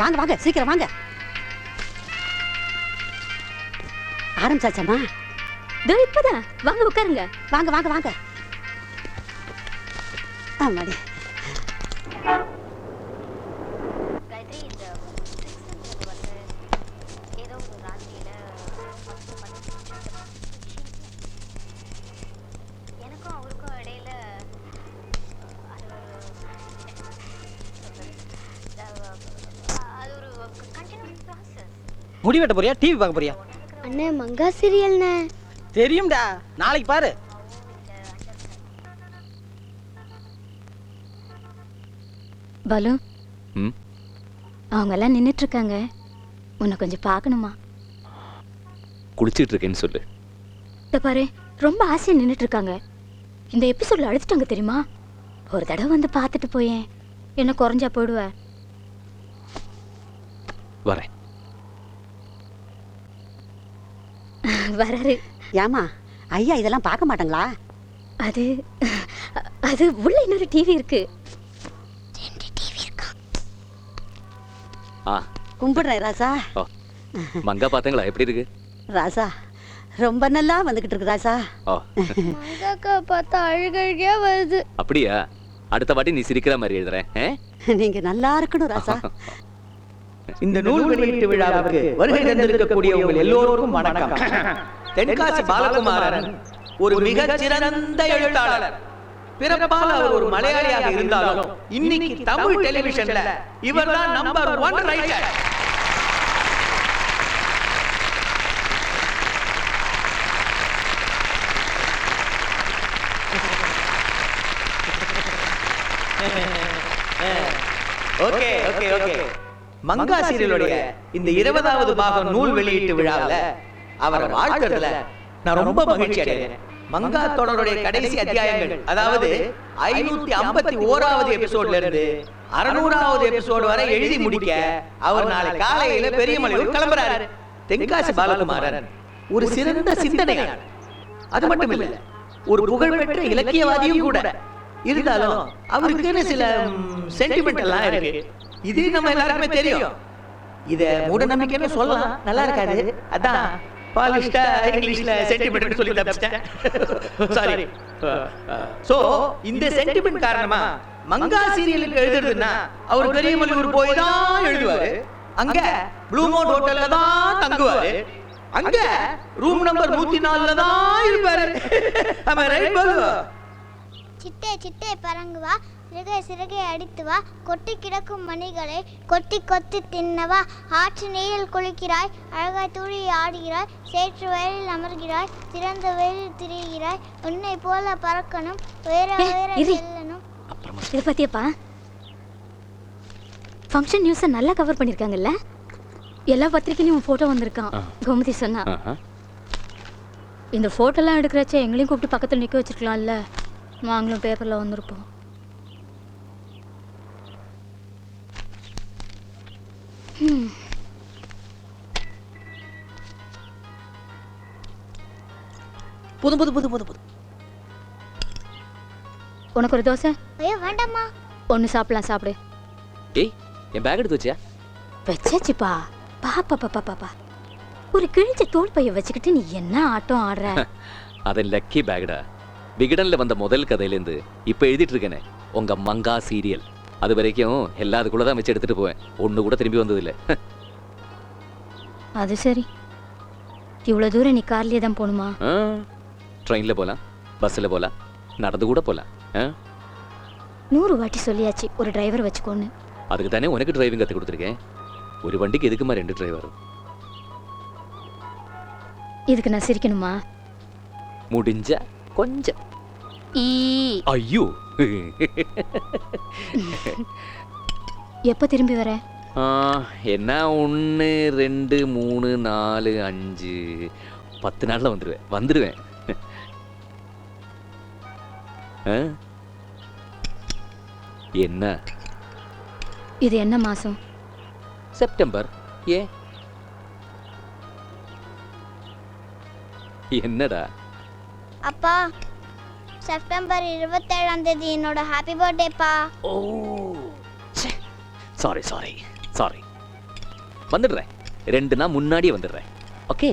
வாங்க வாங்க சீக்கிரம் வாங்க. ஆரம்பிச்சாச்சம்மா? இதோ இப்பதான். வாங்க உட்காருங்க. வாங்க வாங்க வாங்க. ஆமாடி. முடி வெட்ட போறியா, டிவி பார்க்க போறியா? அண்ணே மங்கா சீரியல்ண்ணே. தெரியும்டா, நாளைக்கு பாரு. பாலு, அவங்க எல்லாம் நின்னுட்டு இருக்காங்க. உன்னை கொஞ்சம் பார்க்கணுமா? குளிச்சிட்டு இருக்கேன்னு சொல்லு. இத பாரு, ரொம்ப ஆசையா நின்னுட்டு இருக்காங்க. இந்த எபிசோட்ல அழுத்துட்டாங்க தெரியுமா? ஒரு தடவை வந்து பார்த்துட்டு போயேன். என்ன குறைஞ்சா போயிடுவ? வரேன். வராரு. ஏமா ஐயா இதெல்லாம் பார்க்க மாட்டாங்களா? அது அது உள்ள இன்னொரு டிவி இருக்கு. கும்பிடுறேன் ராசா. மங்கா பாத்தீங்களா எப்படி இருக்கு? ராசா ரொம்ப நல்லா வந்துகிட்டு இருக்கு ராசா. மங்காக்கா பார்த்தா அழுகழுகையா வருது. அப்படியா? அடுத்த வாட்டி நீ சிரிக்கிற மாதிரி எழுதுறேன். நீங்க நல்லா இருக்கணும் ராசா. இந்த நூல் வெளியீட்டு விழாவுக்கு வருகை தந்திருக்கக்கூடிய உங்கள் எல்லோருக்கும் வணக்கம். தென்காசி பாலகுமாரன் ஒரு மிகச் சிறந்த எழுத்தாளர். பிறப்பால் அவர் ஒரு மலையாளியாக இருந்தாலும் இன்னைக்கு தமிழ் டெலிவிஷன்ல இவர்தான் number 1 writer. Okay okay okay. Manga சீரியலுடைய இந்த 20வது பாகம் நூல் வெளியீட்டு விழாவில் அவரை வாழ்த்துறதுல நான் ரொம்ப மகிழ்ச்சி அடைகிறேன். மங்கா தொடருடைய கடைசி அத்தியாயங்கள், அதாவது 551வது எபிசோட்ல இருந்து 600வது எபிசோடு வரை எழுதி முடிக்க அவர் நாளை காலையில பெரியமலையூர் கிளம்புறாரு. தென்காசி பாலகுமாரன் ஒரு சிறந்த சிந்தனையாளர். அது மட்டும் இல்ல, ஒரு புகழ்பெற்ற இலக்கியவாதியும் கூட. இருந்தாலும் அவருக்குன்னு சில சென்டிமெண்ட் எல்லாம் இருக்கு. இது நம்ம எல்லாருக்குமே தெரியும். இத மூட நம்பிக்கைன்னு சொல்லலாம், நல்லா இருக்காது. அதான் பாலிஷ்டா இங்கிலீஷ்ல சென்டிமெண்ட் சொல்லி தப்பிச்சிட்டேன். சாரி. சோ இந்த சென்டிமெண்ட் காரணமா மங்கா சீரியலுக்கு எழுதுறதுன்னா அவர் பெரியமலையூர் போய் தான் எழுதுவாரு. அங்க ப்ளூ மவுண்ட் ஹோட்டல்ல தான் தங்குவாரு. அங்க ரூம் நம்பர் 104ல தான் இருப்பாரு. ஆமா ரைட் பாலு? சிட்டே சிட்டே பறங்கு வா, சிறகை சிறகை அடித்து வா, கொட்டி கிடக்கும் மணிகளை கொத்தி கொத்தி தின்னவா. ஆற்று நீரில் குளிக்கிறாய், அழகாய் தூழி ஆடுகிறாய், சேற்று வயலில் அமர்கிறாய், திறந்த வயலில் திரிகிறாய், உன்னை போல பறக்கணும், உயர உயர செல்லணும். இதை பத்தியப்பா ஃபங்க்ஷன் நியூஸை நல்லா கவர் பண்ணியிருக்காங்கல்ல? எல்லா பத்திரிக்கையிலும் ஃபோட்டோ வந்திருக்கான். கோமதி சொன்னா. இந்த ஃபோட்டோலாம் எடுக்கிறச்ச எங்களையும் கூப்பிட்டு பக்கத்தில் நிற்க வச்சிருக்கலாம்ல, நாங்களும் பேப்பரில் வந்திருப்போம். புது புது புது புது புது. உனக்கு ஒரு தோசை? ஐயோ வேண்டாம்மா. ஒன்று சாப்பிடலாம், சாப்பிடு. ஏய், என் பேக் எடுத்து வச்சியா? வச்சாச்சுப்பா. பாப்பா பாப்பா பாப்பா, ஒரு கிழிஞ்ச தோல் பைய வச்சுக்கிட்டு நீ என்ன ஆட்டம் ஆடுற? அது லக்கி பேக்டா. விகடன்ல வந்த முதல் கதையிலேருந்து இப்போ எழுதிட்டு இருக்கேனே உங்க மங்கா சீரியல், அது வரைக்கும் எல்லாத்துக்குள்ள தான் வச்சு எடுத்துட்டு போவேன். ஒன்று கூட திரும்பி வந்ததில்லை. அது சரி. இவ்வளோ தூரம் நீ கார்லேயே தான் போகணுமா? ட்ரெயினில் போகலாம், பஸ்ஸில் போகலாம், நடந்து கூட போகலாம். 100 வாட்டி சொல்லியாச்சு ஒரு டிரைவர் வச்சுக்கோன்னு. அதுக்கு தானே உனக்கு டிரைவிங் கற்றுக் கொடுத்துருக்கேன். ஒரு வண்டிக்கு எதுக்குமா 2 டிரைவர்? இதுக்கு நான் சிரிக்கணுமா? முடிஞ்ச கொஞ்சம். ஐயோ, எப்போ திரும்பி வர? என்ன 1 2 3 4 5 10 நாளில் வந்துடுவேன். என்ன இது என்ன மாசம்? செப்டம்பர். ஏன் என்னடா? அப்பா, செப்டம்பர் 27ஆம் தேதி என்னோட ஹாப்பி பர்த்டேப்பா. ஓ சாரி சாரி சாரி. வந்துடுறேன். 2 நாள் முன்னாடியே வந்துடுறேன். ஓகே?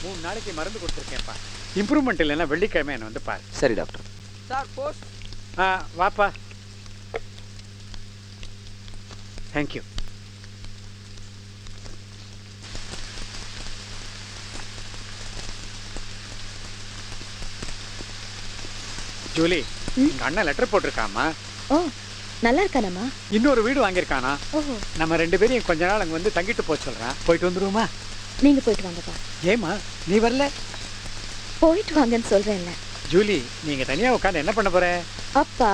3 நாளைக்கு மருந்து கொடுத்துருக்கேன்ப்பா. இம்ப்ரூவ்மெண்ட் இல்லைன்னா வெள்ளிக்கிழமை என்னை வந்து பாரு. சரி டாக்டர். Sir post. வாப்பா. தேங்க்யூ. ஜூலி, எங்க அண்ணன் லெட்டர் போட்டிருக்காமா. ஓ, நல்லா இருக்கானம்மா? இன்னொரு வீடு வாங்கியிருக்கானா. ஓஹோ. நம்ம 2 பேரையும் கொஞ்ச நாள் அங்கே வந்து தங்கிட்டு போக சொல்கிறேன். போயிட்டு வந்துருவோமா? நீங்க போயிட்டு வாங்கப்பா. ஏமா நீ வரல? போயிட்டு வாங்கன்னு சொல்றேன்ல. ஜூலி, நீங்க தனியா உட்காந்து என்ன பண்ண போற? அப்பா,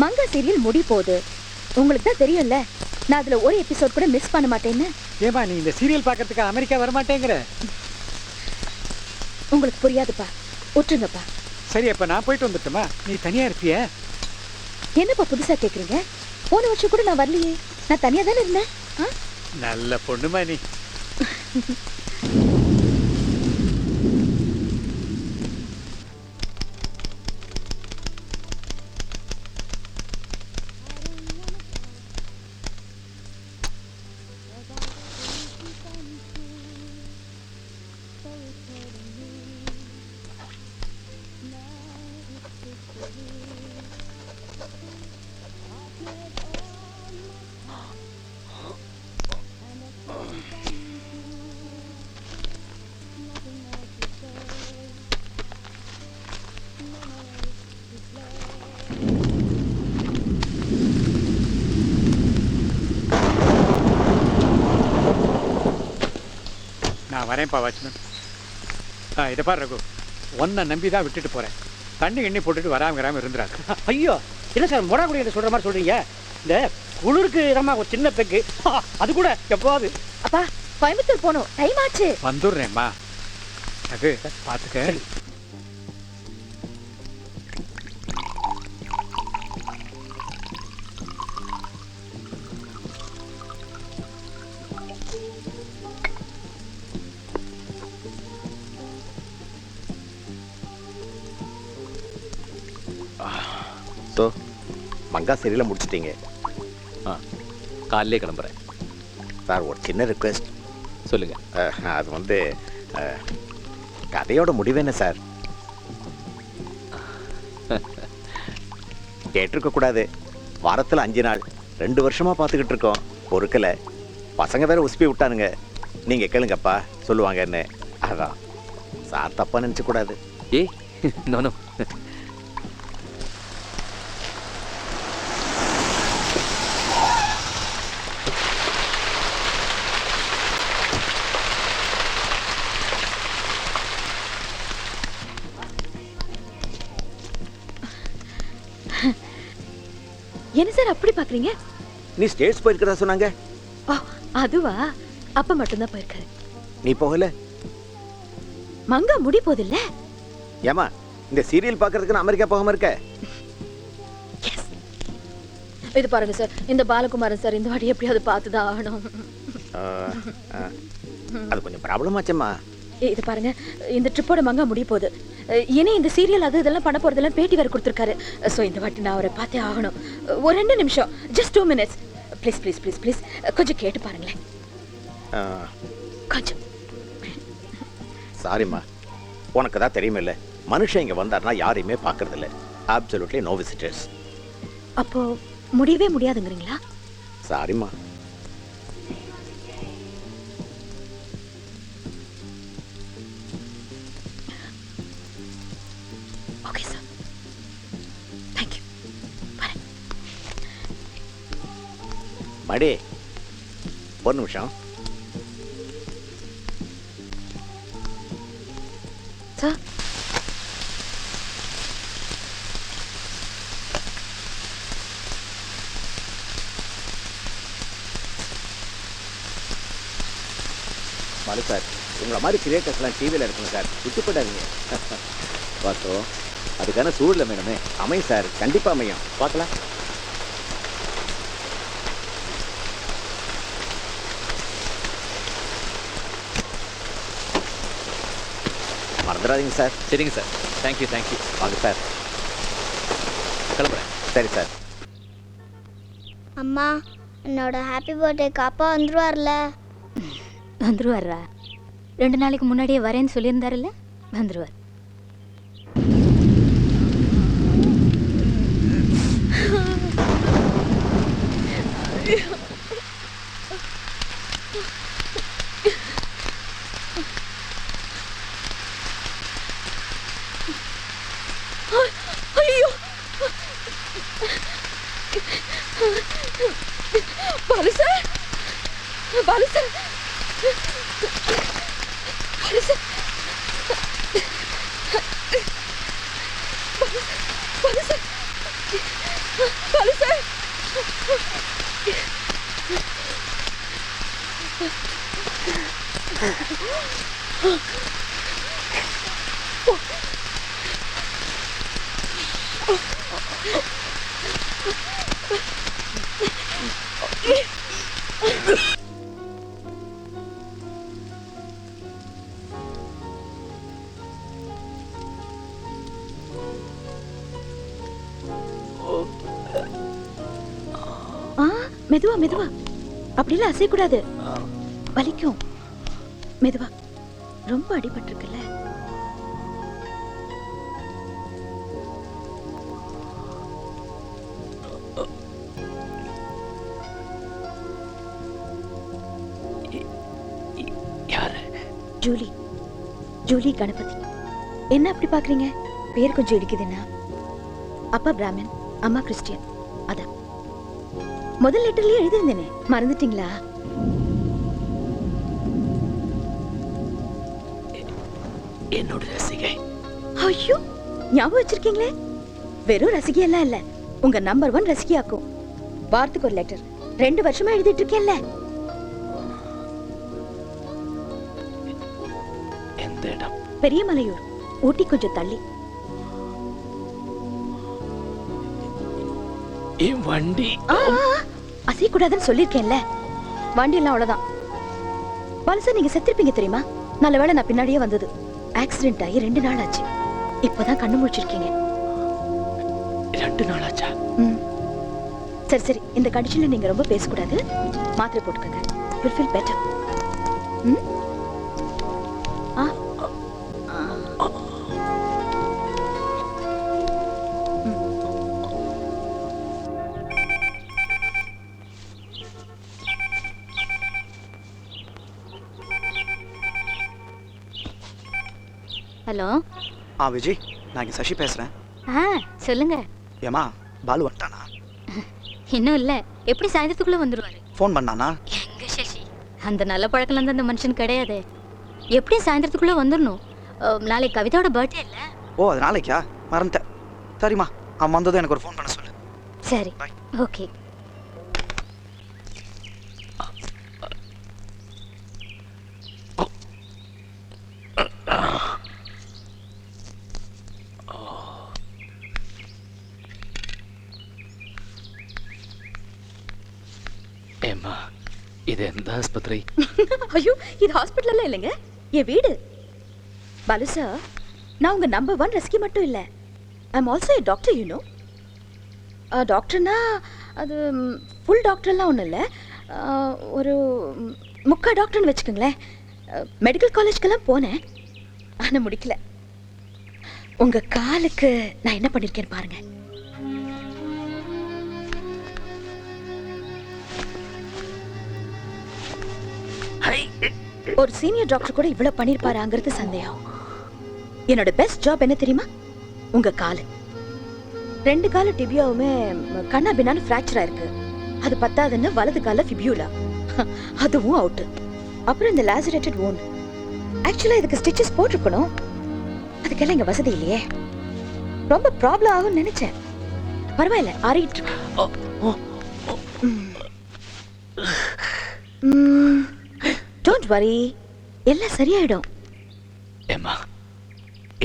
மங்கா சீரியல் முடி போகுது. உங்களுக்கு தான் தெரியும்ல, நான் அதுல ஒரு எபிசோட் கூட மிஸ் பண்ண மாட்டேன்னு. ஏமா நீ இந்த சீரியல் பார்க்கறதுக்கு அமெரிக்கா வரமாட்டேங்கிற? உங்களுக்கு புரியாதுப்பா, விட்டுருங்கப்பா. சரி, அப்ப நான் போயிட்டு வந்துட்டுமா? நீ தனியா இருப்பிய? என்னப்பா புதுசா கேக்குறீங்க? போன வருஷம் கூட நான் வரலையே, நான் தனியா தானே இருந்தேன். நல்ல பொண்ணுமா நீ. நான் வரேன்ப்பா வாட்ச்மேன். இதை பாரு ரகு, ஒன்றை நம்பி தான் விட்டுட்டு போகிறேன். தண்ணி எண்ணி போட்டுட்டு வராமல் இருந்துறாரு. ஐயோ, என்ன சார் மொடாக்குடி என்று சொல்கிற மாதிரி சொல்கிறீங்க? இந்த குளிருக்கு இதமா ஒரு சின்ன பெக்கு, அது கூட எப்போது. அப்பா, கோயம்புத்தூர் போகணும், டைம் ஆச்சு. வந்துடுறேம்மா. ரகு பார்த்துக்க. ஸோ மங்கா சீரியலை முடிச்சிட்டீங்க? காலையிலே கிளம்புறேன் சார். ஒரு சின்ன ரிக்வெஸ்ட். சொல்லுங்க. அது வந்து கதையோட முடிவு என்ன சார்? கேட்டிருக்க கூடாது. வாரத்தில் 5 நாள் 2 வருஷமா பார்த்துக்கிட்டு இருக்கோம், பொறுக்கலை. பசங்க வேற உசுப்பி விட்டானுங்க. நீங்க கேளுங்கப்பா சொல்லுவாங்கன்னு. அதான் சார் தப்பா நினைச்ச கூடாது. ஏய், நோ. என்ன சார் அப்படி பாக்குறீங்க? நீ ஸ்டேட்ஸ் போயிருக்கிறதா சொன்னாங்க. அதுவா? அப்ப மட்டும்தான் போயிருக்காரு. நீ போகல? மங்கா முடி போதில்ல. ஏமா இந்த சீரியல் பார்க்கறதுக்கு நான் அமெரிக்கா போகாம இருக்க? இது பாருங்க சார், இந்த பாலகுமாரன் சார் இந்த வாட்டி எப்படியாவது பார்த்துதான் ஆகணும். அது கொஞ்சம் ப்ராப்ளம் ஆச்சம்மா. இது பாருங்க, இந்த ட்ரிப்போட மங்கா முடிய போகுது. இனி இந்த சீரியல் அது இதெல்லாம் பண்ண போறதெல்லாம் பேட்டி வேற கொடுத்துருக்காரு. ஸோ இந்த வாட்டி நான் அவரை பார்த்தே ஆகணும். ஒரு 2 நிமிஷம், just 2 minutes. Please please please please கொஞ்சம் கேட்டு பாருங்களேன். கொஞ்சம். சாரிம்மா, உனக்கு தான் தெரியுமில்ல, மனுஷன் இங்கே வந்தார்னா யாரையுமே பார்க்கறதில்ல. Absolutely no visitors. அப்போ முடியவே முடியாதுங்கிறீங்களா? சாரிம்மா. Okay sir, thank you. வரேன். மடி, ஒரு நிமிஷம். சார், மனு சார், உங்களை மாதிரி கிரியேட்டர்ஸ்லாம் டிவியில் இருக்குங்க சார், விட்டு போயிடாதீங்க. பார்த்தோம், அதுக்கான சூழலை வேணுமே. அமையும் சார், கண்டிப்பாக அமையும். பார்க்கலாம். மறந்துடாதீங்க சார். சரிங்க சார். தேங்க்யூ. வாங்க சார். கிளம்புறேன். சரி சார். அம்மா என்னோட ஹாப்பி பர்த்டேக்கு அப்பா வந்துருவார்ல? வந்துருவாரா? 2 நாளைக்கு முன்னாடியே வரேன்னு சொல்லியிருந்தாருல்ல, வந்துருவார். ஐயோ Balu sir, Balu sir, Balu sir, Balu sir, Balu sir. மெதுவா மெதுவா, அப்படிலாம் அசையக்கூடாது, வலிக்கும். மெதுவா, ரொம்ப அடிபட்டிருக்குல்ல. யாரு? ஜூலி, ஜூலி கணபதி. என்ன அப்படி பாக்குறீங்க? பேர் கொஞ்சம் இடிக்குதுன்னா. அப்பா பிராமின், அம்மா கிறிஸ்டியன். அதான் முதல் லெட்டர்லயே எழுதியிருந்தேனே, மறந்துட்டீங்களா? என்னோட ரசிகை. ஐயோ, ஞாபகம் வச்சிருக்கீங்களே. வெறும் ரசிகை எல்லாம் இல்ல, உங்க நம்பர் 1 ரசிகையாக்கும். வாரத்துக்கு ஒரு லெட்டர் 2 வருஷமா எழுதிட்டு இருக்கேன்ல. எந்த இடம்? பெரியமலையூர், ஊட்டி கொஞ்சம் தள்ளி. என் வண்டி அசையக்கூடாதுன்னு சொல்லிருக்கேன்ல. வண்டி எல்லாம் அவ்வளவுதான். பல்சா நீங்க செத்திருப்பீங்க தெரியுமா? நல்ல வேளை நான் பின்னாடியே வந்தது. ஆக்சிடென்ட் ஆகி 2 நாள் ஆச்சு. இப்பதான் கண்ணு முழிச்சிருக்கீங்க. 2 நாள் ஆச்சா? சரி சரி, இந்த கண்டிஷன்ல நீங்க ரொம்ப பேசக்கூடாது. மாத்திரை போட்டுக்கங்க. You feel better. Hello. Vijay, நான் இங்கே சசி பேசுகிறேன். சொல்லுங்க. ஏமா, பாலு வந்துட்டானா? இன்னும் இல்லை. எப்படி சாயந்தரத்துக்குள்ளே வந்துடுவாரு. ஃபோன் பண்ணானா? எங்க சசி, அந்த நல்ல பழக்கம் தான் அந்த மனுஷன் கிடையாது. எப்படி சாயந்தரத்துக்குள்ளே வந்துடணும். நாளைக்கு கவிதாவோட பர்த்டே இல்லை? ஓ, அது நாளைக்கா? மறந்துட்டேன். சரிம்மா, அவன் வந்ததும் எனக்கு ஒரு ஃபோன் பண்ண சொல்லு. சரி, ஓகே. ஏம்மா, இது எந்த ஆஸ்பத்திரி? ஐயோ, இது ஹாஸ்பிட்டல் இல்லைங்க, என் வீடு. பாலு சார், நான் உங்க நம்பர் 1 ரசிகை மட்டும் இல்லை. I am also a doctor, you know. டாக்டர்னா அது ஃபுல் டாக்டர்லாம் ஒன்றும் இல்லை. ஒரு முக்கா டாக்டர்னு வச்சுக்கோங்களேன். மெடிக்கல் காலேஜ்க்கெல்லாம் போனேன், ஆனால் முடிக்கல. உங்க காலுக்கு நான் என்ன பண்ணியிருக்கேன்னு பாருங்க. ஒரு சீனியர் டாக்டர் கூட இவ்வளவு பண்ணிருப்பாராங்கிறது சந்தேகம். என்னோட பெஸ்ட் ஜாப் என்ன தெரியுமா? உங்க காலு. 2 கால டிபியாவுமே கண்ணா பின்னான்னு ஃப்ராக்சர் ஆயிருக்கு. அது பத்தாதுன்னு வலது கால ஃபிபியூலா, அதுவும் அவுட். அப்புறம் இந்த லாசரேட்டட் wound. ஆக்சுவலா இதுக்கு ஸ்டிச்சஸ் போட்டிருக்கணும். அதுக்கெல்லாம் இங்க வசதி இல்லையே. ரொம்ப ப்ராப்ளம் ஆகும்னு நினைச்சேன். பரவாயில்ல, ஆறிட்டு இருக்கு. டோன்ட் வரி, எல்லாம் சரியாயிடும். ஏம்மா,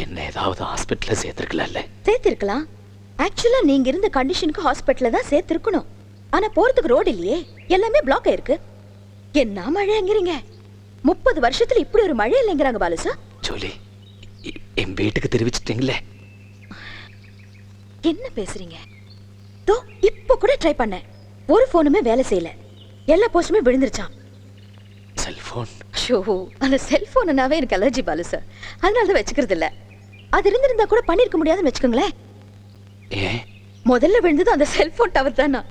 என்ன ஏதாவது ஹாஸ்பிட்டல்ல சேர்த்திருக்கலாம்ல? சேர்த்திருக்கலாம். ஆக்சுவலா நீங்க இருந்த கண்டிஷனுக்கு ஹாஸ்பிட்டல்ல தான் சேர்த்திருக்கணும். ஆனா போறதுக்கு ரோடு இல்லையே, எல்லாமே பிளாக் ஆயிருக்கு. என்ன மழைங்கிறீங்க? 30 வருஷத்துல இப்படி ஒரு மழை இல்லைங்கிறாங்க பாலு சார். ஜூலி, என் வீட்டுக்கு தெரிவிச்சிட்டீங்களே. என்ன பேசுறீங்க? தோ இப்போ கூட ட்ரை பண்ணேன். ஒரு போனுமே வேலை செய்யல, எல்லா போஸ்டுமே விழுந்துருச்சான். செல்போன் ஷோ, அந்த செல்போனாவே எனக்கு அலர்ஜி பாலு சார், அதனால தான் வச்சுக்கிறது இல்ல. அது இருந்திருந்தா கூட பண்ணிருக்க முடியாதுன்னு வச்சுக்கோங்களேன். ஏன்? முதல்ல விழுந்தது அந்த செல்போன் டவர் தானா.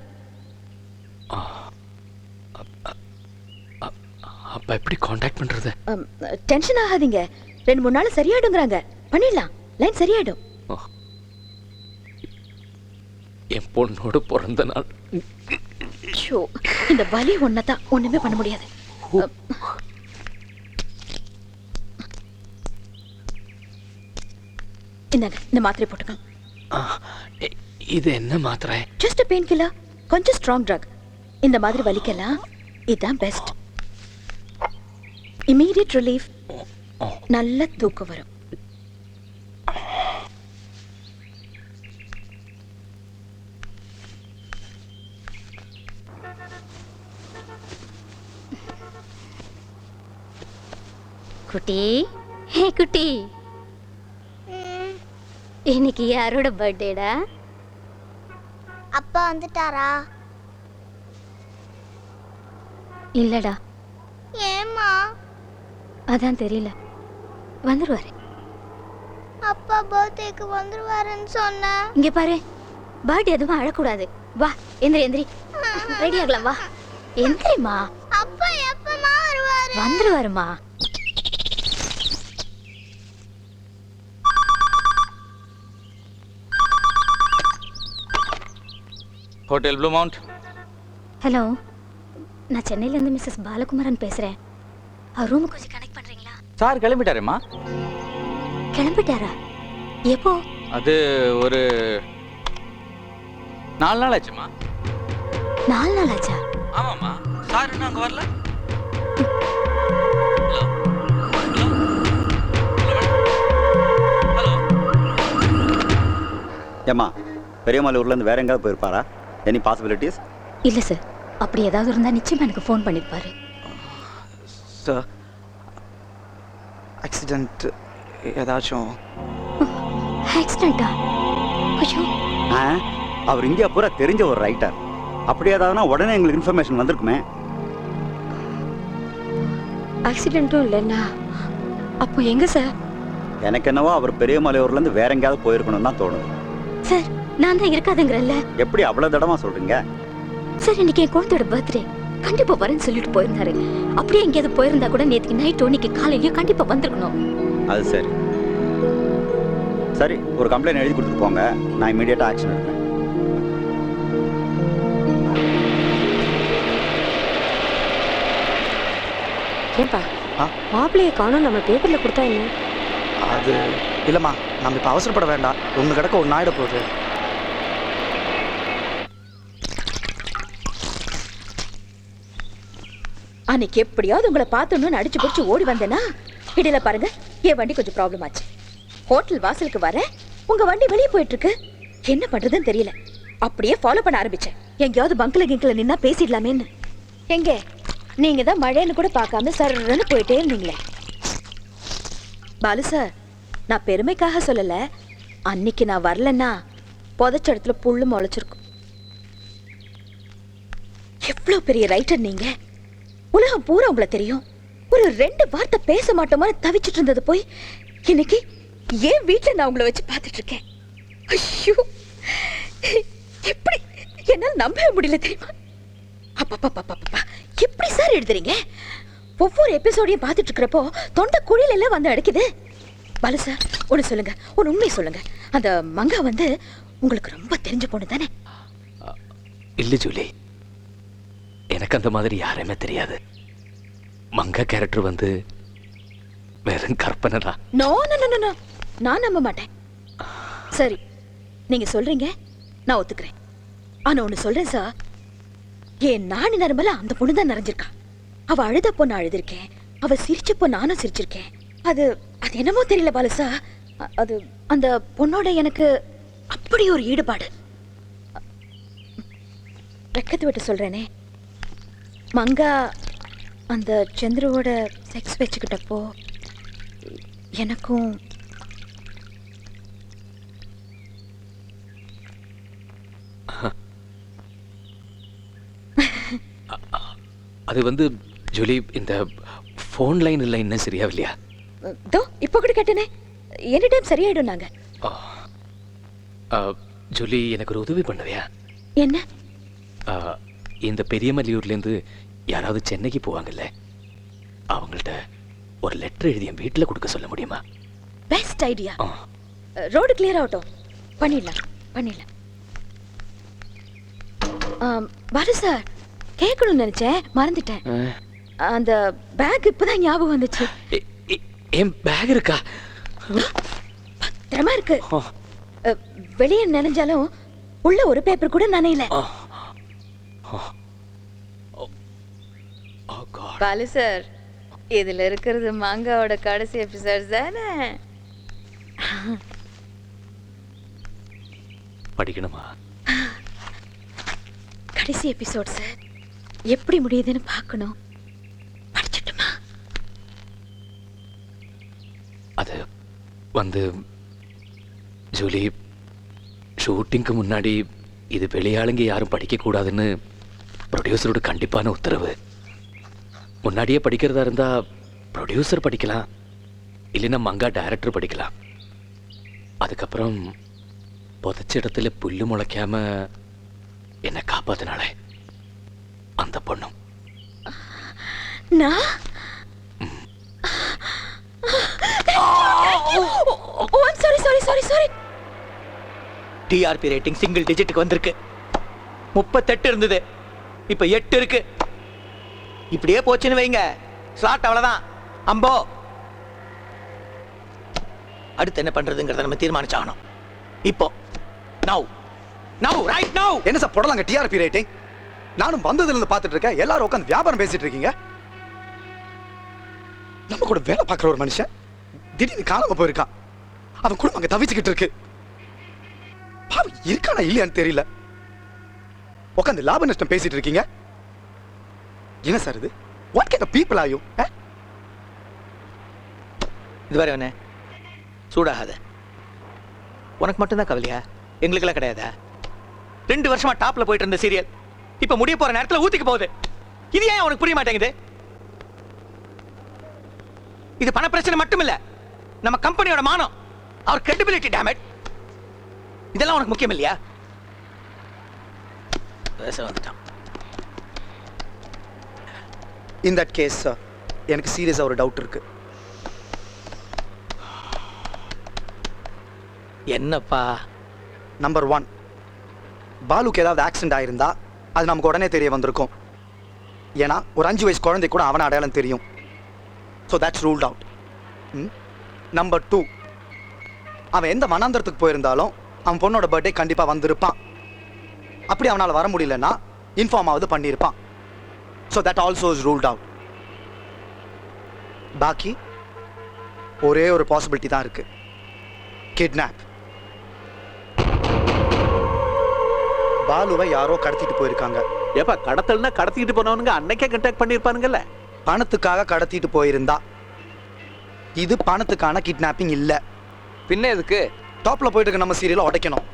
அப்ப எப்படி காண்டாக்ட் பண்றது? டென்ஷன் ஆகாதீங்க, 2-3 நாள் சரியாயிடுங்கிறாங்க. பண்ணிடலாம், லைன் சரியாயிடும். என் பொண்ணோட பிறந்த நாள். ஷோ, இந்த வலி ஒன்னதான், ஒண்ணுமே பண்ண முடியாது. இந்தாங்க, இந்த மாத்திரை போட்டுக்கோங்க. இது என்ன மாத்திரை? ஜஸ்ட் பெயின் கில்லர், கொஞ்சம் ஸ்ட்ராங் ட்ரக். இந்த மாதிரி வலிக்கலாம் இதுதான் பெஸ்ட். இமீடியட் ரிலீஃப், நல்ல தூக்கம் வரும். குட்டி, ஹே குட்டி, இன்னைக்கு யாரோட பர்த்டேடா? அப்பா வந்துட்டாரா? இல்லடா. ஏம்மா? அதான் தெரியல, வந்துருவாரு. அப்பா பர்த்டேக்கு வந்துருவாருன்னு சொன்ன. இங்க பாரு, பர்த்டே எதுவும் அழக்கூடாது. வா, எந்திரி எந்திரி, ரெடி ஆகலாம். வா எந்திரிமா. அப்பா எப்பமா வருவாரு? வந்துருவாருமா. Hotel blue mount. ஹலோ, நான் சென்னையிலேருந்து மிஸ்ஸஸ் பாலகுமாரன் பேசுகிறேன். அவர் ரூமுக்கு கொஞ்சம் கனெக்ட் பண்ணுறீங்களா? சார் கிளம்பிட்டாரேம்மா. கிளம்பிட்டாரா? எப்போ? அது ஒரு 4 நாள் ஆச்சுமா. 4 நாள் ஆச்சா? ஆமாம்மா. சார் இன்னும் அங்கே வரல. ஹலோ. ஏம்மா, பெரியமலையூர்லேருந்து வேற எங்கேயாவது போயிருப்பாரா? Any possibilities? இல்லை சார், அப்படி ஏதாவது இருந்தால் நிச்சயமாக எனக்கு ஃபோன் பண்ணியிருப்பாரு. சார், ஆக்சிடென்ட் ஏதாச்சும்? ஆக்சிடென்ட்டா? ஐயோ. அவர் இந்தியா பூரா தெரிஞ்ச ஒரு ரைட்டர். அப்படி ஏதாவதுனா உடனே எங்களுக்கு இன்ஃபர்மேஷன் வந்திருக்குமே. ஆக்சிடென்ட்டும் இல்லைன்னா அப்போ எங்க சார்? எனக்கு என்னவோ அவர் பெரியமலையூர்லேருந்து வேற எங்கேயாவது போயிருக்கணும்னு தான் தோணுது. சார், நான் தான் இருக்காதுங்கிறல்ல. எப்படி அவ்வளோ தடமா சொல்றீங்க? சார், இன்னைக்கு என் குழந்தையோட பர்த்டே, கண்டிப்பா வரேன்னு சொல்லிட்டு போயிருந்தாரு. அப்படியே எங்கேயாவது போயிருந்தா கூட நேற்றுக்கு நைட்டோ இன்னைக்கு காலையிலயோ கண்டிப்பா வந்திருக்கணும். அது சரி சரி, ஒரு கம்ப்ளைண்ட் எழுதி கொடுத்துட்டு போங்க, நான் இமீடியட்டாக ஆக்ஷன் எடுப்பேன். ஏன்பா மாப்பிள்ளையை காணும், நம்ம பேப்பர்ல கொடுத்தா என்ன? அது இல்லைம்மா, நம்ம இப்போ அவசரப்பட வேண்டாம். ஒன்று கிடக்க ஒன்று ஆயிட போகுது. அன்னைக்கு எப்படியாவது உங்களை பார்த்தோன்னு அடிச்சு பிடிச்சு ஓடி வந்தேனா, இடையில பாருங்க என் வண்டி கொஞ்சம் ப்ராப்ளம் ஆச்சு. ஹோட்டல் வாசலுக்கு வர உங்க வண்டி வெளியே போயிட்டு இருக்கு. என்ன பண்றதுன்னு தெரியல. அப்படியே ஃபாலோ பண்ண ஆரம்பிச்சேன். எங்கேயாவது பங்கில கிங்கில நின்னா பேசிடலாமேன்னு. எங்க நீங்க தான் மழைன்னு கூட பார்க்காம சர்ன்னு போயிட்டே இருந்தீங்களே. பாலு சார், நான் பெருமைக்காக சொல்லல, அன்னைக்கு நான் வரலன்னா புதைச்ச இடத்துல புல்லு முளைச்சிருக்கும். எவ்வளவு பெரிய ரைட்டர் நீங்க, உலகம் பூரா உங்களை தெரியும். ஒரு 2 வார்த்தை பேச மாட்டோமா தவிச்சிட்டு இருந்தது போய் இன்னைக்கு ஏன் வீட்டுல நான் உங்களை வச்சு பார்த்துட்டு இருக்கேன். ஐயோ, எப்படி என்னால நம்பவே முடியல தெரியுமா? அப்பா, எப்படி சார் எழுதுறீங்க? ஒவ்வொரு எபிசோடையும் பார்த்துட்டு இருக்கிறப்போ தொண்டை குழியில எல்லாம் வந்து அடைக்குது. பாலு சார், ஒன்று சொல்லுங்க, ஒரு உண்மை சொல்லுங்க. அந்த மங்கா வந்து உங்களுக்கு ரொம்ப தெரிஞ்ச பொண்ணு தானே? இல்லை ஜூலி, எனக்கு அந்த மாதிரி யாரையுமே தெரியாது. மங்கா கேரக்டர் வந்து வெறும் கற்பனை தான். நோ நோ நோ நோ, நான் நம்ப மாட்டேன். சரி, நீங்க சொல்றீங்க, நான் ஒத்துக்கிறேன். ஆனா ஒண்ணு சொல்றேன் சார், என் நாணி நரம்பல அந்த பொண்ணு தான் நிறைஞ்சிருக்கா. அவ அழுதப்போ நான் அழுதிருக்கேன், அவ சிரிச்சப்போ நானும் சிரிச்சிருக்கேன். அது அது என்னமோ தெரியல பாலு சார், அது அந்த பொண்ணோட எனக்கு அப்படி ஒரு ஈடுபாடு. ரெக்கத்து விட்டு சொல்றேனே, மங்கா அந்த சந்திரவோட செக்ஸ் வச்சுக்கிட்டப்போ எனக்கும் அது வந்து ஜூலி, இந்த ஃபோன் லைன் இல்லை இன்னும் சரியாவில்லையா? தோ இப்போ கூட கேட்டேனே, எனி டைம் சரியாயிடும் நாங்க. ஜூலி, எனக்கு ஒரு உதவி பண்ணுவியா? என்ன? இந்த பெரியமல்லியூர்லேருந்து யாராவது சென்னைக்கு போவாங்கல்ல, அவங்கள்ட்ட ஒரு லெட்டர் எழுதி என் வீட்டில் கொடுக்க சொல்ல முடியுமா? Best idea. ரோடு கிளியர் ஆகட்டும், பண்ணிடலாம் பண்ணிடலாம். பாரு சார், கேட்கணும்னு நினைச்சேன், மறந்துட்டேன். அந்த பேக் இப்பதான் ஞாபகம் வந்துச்சு. என் பேக் இருக்கா? பத்திரமா இருக்கு. வெளியே நினைஞ்சாலும் உள்ள ஒரு பேப்பர் கூட நனையல. பாலு சார், இதுல இருக்கிறது மாங்காவோட கடைசி எபிசோட் தானே? படிக்கணுமா? கடைசி எபிசோட் சார், எப்படி முடியுதுன்னு பார்க்கணும். படிச்சிட்டுமா? அது வந்து ஜூலி, ஷூட்டிங்க்கு முன்னாடி இது வெளியாளுங்க யாரும் படிக்கக்கூடாதுன்னு ப்ரொடியூசரோட கண்டிப்பான உத்தரவு. முன்னாடியே படிக்கிறதா இருந்தா ப்ரொடியூசர் படிக்கலாம், இல்லைன்னா மங்கா டைரக்டர் படிக்கலாம். அதுக்கப்புறம் புதைச்ச இடத்துல புல்லு முளைக்காம என்னை காப்பாத்தினாலே அந்த பொண்ணும். டிஆர்பி ரேட்டிங் சிங்கிள் டிஜிட்டுக்கு வந்திருக்கு. 38 இருந்தது, இப்ப 8 இருக்கு. இப்படியே போச்சுன்னு வைங்க, ஸ்லாட் அவ்வளவுதான். அம்போ, அடுத்து என்ன பண்றதுங்கிறத நம்ம தீர்மானிச்சாகணும். இப்போ நவ் ரைட் நவ். என்ன சார் போடலாங்க டிஆர்பி ரேட்டிங்? நானும் வந்ததுல இருந்து பார்த்துட்டு இருக்கேன், எல்லாரும் உட்காந்து வியாபாரம் பேசிட்டு இருக்கீங்க. நம்ம கூட வேலை பார்க்குற ஒரு மனுஷன் திடீர்னு காணாம போயிருக்கான். அவன் குடும்பம் அங்க தவிச்சுக்கிட்டு இருக்கு. பாவம் இருக்கானா இல்லையான்னு தெரியல. உட்காந்து லாப நஷ்டம் பேசிட்டு இருக்கீங்க. என்ன சார் இது? What kind of people are you? இதுவரை அவனே சூடாகாத. உனக்கு மட்டும்தான் கவலையா? எங்களுக்கெல்லாம் கிடையாதா? 2 வருஷமா டாப்ல போயிட்டு இருந்த சீரியல் இப்ப முடிய போற நேரத்துல ஊத்திக்கு போகுது. இது ஏன் உனக்கு புரிய மாட்டேங்குது? இது பண பிரச்சனை மட்டும் இல்ல, நம்ம கம்பெனியோட மானம், அவர் கிரெடிபிலிட்டி டேமேஜ். இதெல்லாம் உனக்கு முக்கியம் இல்லையா? பேச வந்துட்டான். இன் தட் கேஸ் எனக்கு சீரியஸா ஒரு டவுட் இருக்கு. என்னப்பா? நம்பர் 1, பாலுக்கு ஏதாவது ஆக்சிடென்ட் ஆயிருந்தா அது நமக்கு உடனே தெரிய வந்திருக்கும். ஏன்னா ஒரு 5 வயசு குழந்தை கூட அவன அடையாளம் தெரியும். So that's ruled out. Number 2, அவன் எந்த மனாந்தரத்துக்கு போயிருந்தாலும் அவன் பொண்ணோட பர்த்டே கண்டிப்பாக வந்திருப்பான். அப்படி அவனால் வர முடியலன்னா இன்ஃபார்ம் ஆகுது பண்ணியிருப்பான். So that also is ruled out. பாக்கி ஒரே ஒரு பாசிபிலிட்டி தான் இருக்கு, கிட்னாப். பாலுவை யாரோ கடத்திட்டு போயிருக்காங்க. ஏப்பா, கடத்தல்னா கடத்திட்டு போனவனுங்க அன்னைக்கே கான்டாக்ட் பண்ணிருப்பானுங்கல்ல. பணத்துக்காக கடத்திட்டு போயிருந்தா இது பணத்துக்கான கிட்னாப்பிங் இல்ல. பின்ன எதுக்கு டாப்ல போயிட்டு இருக்க நம்ம சீரியலை உடைக்கணும்.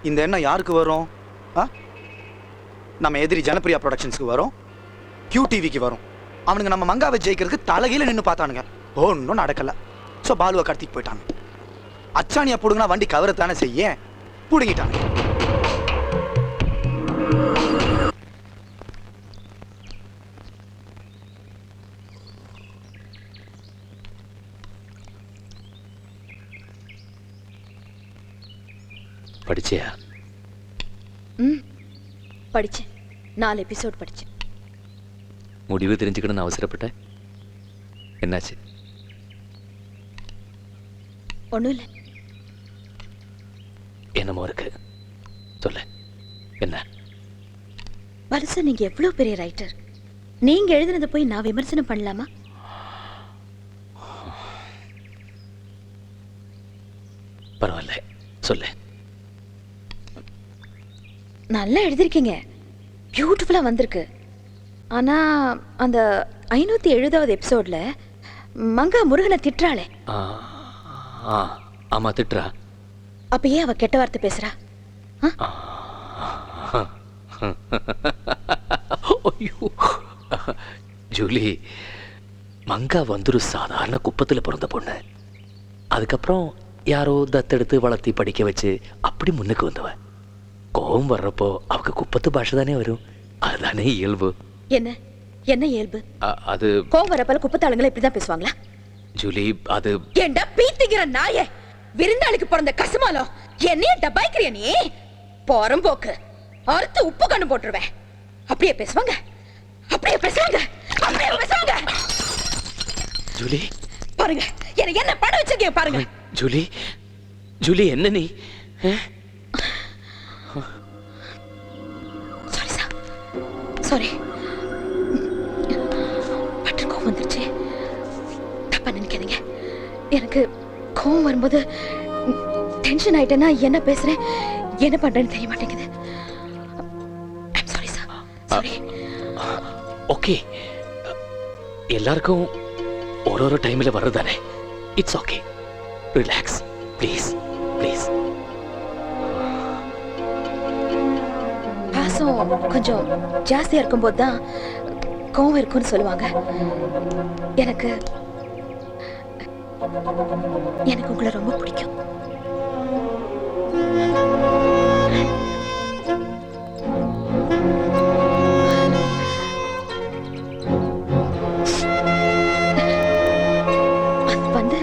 இந்த எண்ணம் யாருக்கு வரும்? நம்ம எதிரி ஜனப்பிரியா ப்ரொடக்ஷன்ஸ்க்கு வரும், QTVக்கு வரும். அவனுங்க நம்ம மங்காவை ஜெயிக்கிறதுக்கு தலைகீழ நின்று பார்த்தானுங்க, ஒன்றும் நடக்கல. ஸோ பாலுவை கடத்திட்டு போயிட்டாங்க. அச்சாணியா பிடுங்கினா வண்டி கவரத்தானே செய்ய, பிடுங்கிட்டாங்க. படிச்சியா? படிச்சேன், 4 எபிசோட் படிச்சேன். முடிவு தெரிஞ்சுக்கணும்னு அவசரப்பட்ட, என்னாச்சு? ஒன்றும் இல்லை. என்னமோ இருக்கு, சொல்ல. என்ன? வருஷா, நீங்க எவ்வளவு பெரிய ரைட்டர். நீங்க எழுதுனதை போய் நான் விமர்சனம் பண்ணலாமா? பரவாயில்ல, சொல்லு. நல்லா எழுதிருக்கீங்க, பியூட்டிஃபுல்லா வந்திருக்கு. ஆனா அந்த 570வது எபிசோட்ல மங்கா முருகனை திட்டுறாளே. ஆமா, திட்டுறா. அப்ப ஏன் அவ கெட்ட வார்த்தை பேசுறா? ஐயோ ஜூலி, மங்கா ஒரு சாதாரண குப்பத்தில் பிறந்த பொண்ணு. அதுக்கப்புறம் யாரோ தத்தெடுத்து வளர்த்தி படிக்க வச்சு அப்படி முன்னுக்கு வந்தவ. கோவம் வர்றப்போ அவக்கு குப்பத்து பாஷை தானே வரும். அதுதானே இயல்பு. என்ன என்ன இயல்பு? அது கோவம் வரப்பல குப்பத்தாளுங்களை இப்படிதான் பேசுவாங்களா? ஜூலி, அது ஏண்டா பீத்திக்கிற நாயே, விருந்தாளிக்கு பிறந்த கசுமாலம் என்னைய டபாய்க்கிறிய நீ? போறம்போக்கு அறுத்து உப்பு கண்ணு போட்டுருவேன். அப்படியே பேசுவாங்க, அப்படியே பேசுவாங்க, அப்படியே பேசுவாங்க. ஜூலி பாருங்க, எனக்கு என்ன பணம் வச்சிருக்கீங்க பாருங்க. ஜூலி, ஜூலி என்ன நீ? Sorry sir, sorry. பட்டு கோவம் வந்துருச்சு, தப்பா நினைக்காதீங்க. எனக்கு கோவம் வரும்போது டென்ஷன் ஆயிட்டேன்னா என்ன பேசுறேன் என்ன பண்றேன்னு தெரிய மாட்டேங்குது. Sorry sir, sorry. ஓகே, எல்லாருக்கும் ஒரு டைம்ல வர்றதானே. It's okay, relax please please. பாசம் கொஞ்சம் ஜாஸ்தியா இருக்கும்போது தான் கோவம் இருக்கும்னு சொல்லுவாங்க. எனக்கு எனக்கு உங்களை ரொம்ப பிடிக்கும். அது வந்து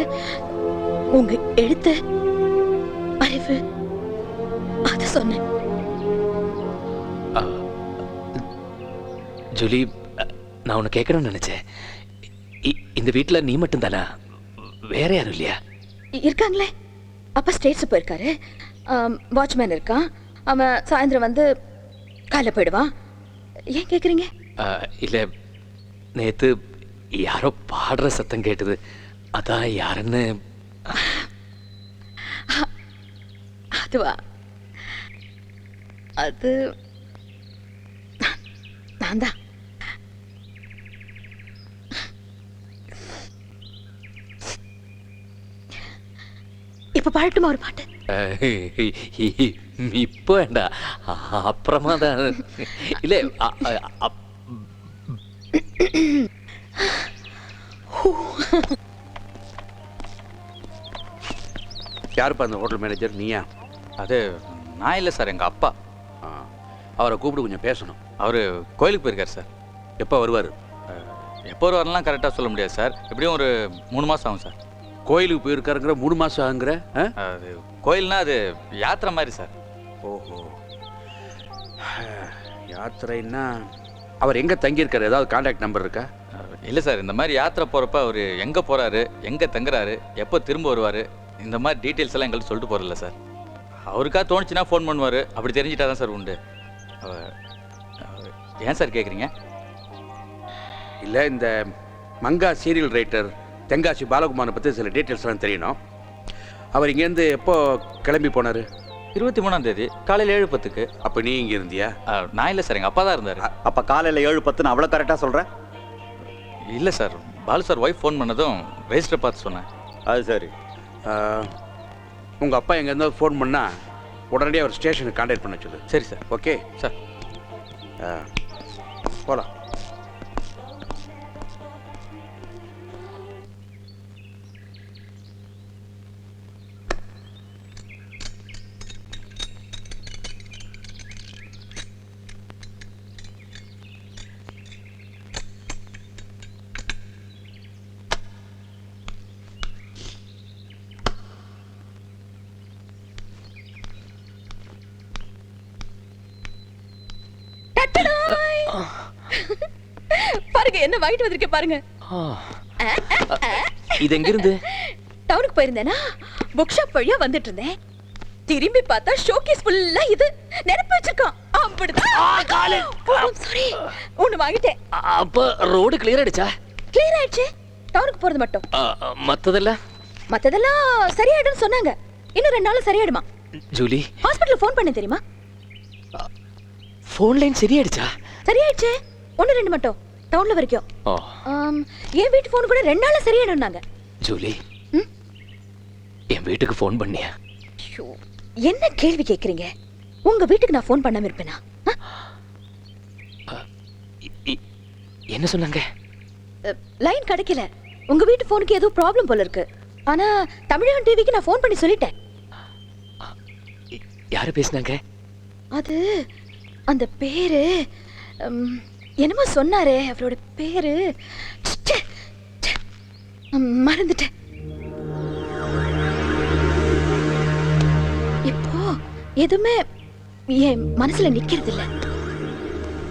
உங்க எழுத்து அறிவு அத சொன்னேன். ஜூலி, நான் உன்னை கேட்கணும்னு நினைச்சேன். இந்த வீட்டில் நீ மட்டும் தானா? வேற யாரும் இல்லையா? இருக்காங்களே. அப்பா ஸ்டேட்ஸ் போயிருக்காரு. வாட்ச்மேன் இருக்கான். அவன் சாயந்தரம் வந்து காலைல போயிடுவான். ஏன் கேக்குறீங்க? இல்ல, நேத்து யாரோ பாடுற சத்தம் கேட்டது, அதான் யாருன்னு. அதுவா? அது நான் தான். இப்ப பாடட்டுமா ஒரு பாட்டு? இப்போ வேண்டா, அப்புறமா தான். இல்ல, யாருப்பா அந்த ஹோட்டல் மேனேஜர்? நீயா? அது நான் இல்லை சார், எங்கள் அப்பா. அவரை கூப்பிட்டு கொஞ்சம் பேசணும். அவர் கோயிலுக்கு போயிருக்கார் சார். எப்போ வருவார்? எப்போ வருவாரெல்லாம் கரெக்டாக சொல்ல முடியாது சார். எப்படியும் ஒரு 3 மாதம் ஆகும் சார். கோயிலுக்கு போயிருக்காருங்கிற 3 மாதம் ஆகுங்கிற? அது கோயில்னா அது யாத்திரை மாதிரி சார். ஓஹோ, யாத்திரைன்னா அவர் எங்கே தங்கியிருக்காரு? ஏதாவது கான்டாக்ட் நம்பர் இருக்கா? இல்லை சார், இந்த மாதிரி யாத்திரை போகிறப்ப அவர் எங்கே போகிறாரு, எங்கே தங்குறாரு, எப்போ திரும்ப வருவார், இந்த மாதிரி டீட்டெயில்ஸ் எல்லாம் எங்களுக்கு சொல்லிட்டு போகிறதில்ல சார். அவருக்காக தோணுச்சுன்னா ஃபோன் பண்ணுவார். அப்படி தெரிஞ்சிட்டா தான் சார் உண்டு. ஏன் சார் கேட்குறீங்க? இல்லை, இந்த மங்கா சீரியல் ரைட்டர் தென்காசி பாலகுமாரை பற்றி சில டீட்டெயில்ஸ்லாம் தெரியணும். அவர் இங்கேருந்து எப்போ கிளம்பி போனார்? 23ஆம் தேதி காலையில் 7:10. அப்போ நீ இங்கே இருந்தியா? நான் இல்லை சார், எங்கள் அப்பா தான் இருந்தார். அப்போ காலையில் 7:10 அவ்வளோ கரெக்டாக சொல்கிறேன்? இல்லை sir, Balu sir wife phone பண்ணதும் ரெஜிஸ்டர் பார்த்து சொன்னேன். அது சரி. உங்கள் அப்பா எங்கே இருந்தாலும் ஃபோன் பண்ணால் உடனடியாக அவர் ஸ்டேஷனுக்கு கான்டாக்ட் பண்ண சொல்லு. சரி சார். ஓகே சார், போகலாம். பாருங்க என்ன வாங்கிட்டு வந்திருக்கேன் பாருங்க. இது எங்க இருந்து? டவுனுக்கு போயிருந்தேனா, புக் ஷாப் வழியா வந்துட்டு இருந்தேன். திரும்பி பார்த்தா ஷோகேஸ் ஃபுல்லா இது நிரப்பி வச்சிருக்கான். அப்படிதான். சாரி, ஒன்னு வாங்கிட்டேன். அப்ப ரோடு கிளியர் ஆயிடுச்சா? கிளியர் ஆயிடுச்சு. டவுனுக்கு போறது மட்டும். மத்ததெல்லாம் சரியாயிடும் சொன்னாங்க. இன்னும் 2 நாள்ல சரியாயிடுமா? ஜூலி, ஹாஸ்பிடல்ல ஃபோன் பண்ண தெரியுமா? ஃபோன் லைன் சரியாயிடுச்சா? சரியாயிடுச்சு. 1-2 மட்டும் டவுன்ல வரைக்கும். என் வீட்டு ஃபோன் கூட 2 நாள்ல சரியாயிடும்னாங்க. ஜூலி, என் வீட்டுக்கு ஃபோன் பண்ணியா? என்ன கேள்வி கேக்குறீங்க? உங்க வீட்டுக்கு நான் ஃபோன் பண்ணாம இருப்பேனா? என்ன சொன்னாங்க? லைன் கிடைக்கல. உங்க வீட்டு போனுக்கு ஏதோ ப்ராப்ளம் போல இருக்கு. ஆனா தமிழகம் டிவிக்கு நான் ஃபோன் பண்ணி சொல்லிட்டேன். யாரு பேசுனாங்க? அது அந்த பேரு என்னமோ சொன்னாரே, அவரோட பேரு ச்சே, ச்சே, மறந்துட்டேன். இப்போ எதுவுமே என் மனசுல நிக்கிறது இல்ல.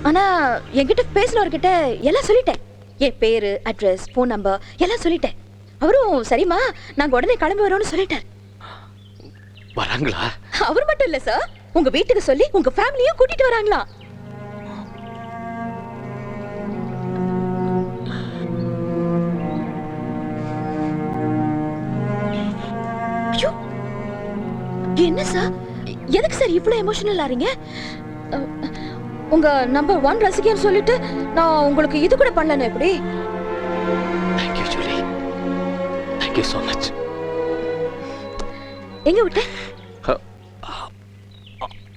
ஆனா என்கிட்ட பேசினவர்கிட்ட எல்லாம் சொல்லிட்டேன். என் பேரு, அட்ரஸ், ஃபோன் நம்பர் எல்லாம் சொல்லிட்டேன். அவரும் சரிம்மா நாங்க உடனே கிளம்பி வரோம்னு சொல்லிட்டார். வராங்களா? அவர் மட்டும் இல்ல சார், உங்க வீட்டுக்கு சொல்லி உங்க ஃபேமிலியும் கூட்டிட்டு வராங்களா? என்ன சார், எதுக்கு சார் இவ்வளவு எமோஷனல் ஆறீங்க? உங்க நம்பர் 1 ரசிகன்னு சொல்லிட்டு நான் உங்களுக்கு இது கூட பண்ணலன்னு எப்படி? Thank you, Julie. Thank you so much. எங்க விட்ட?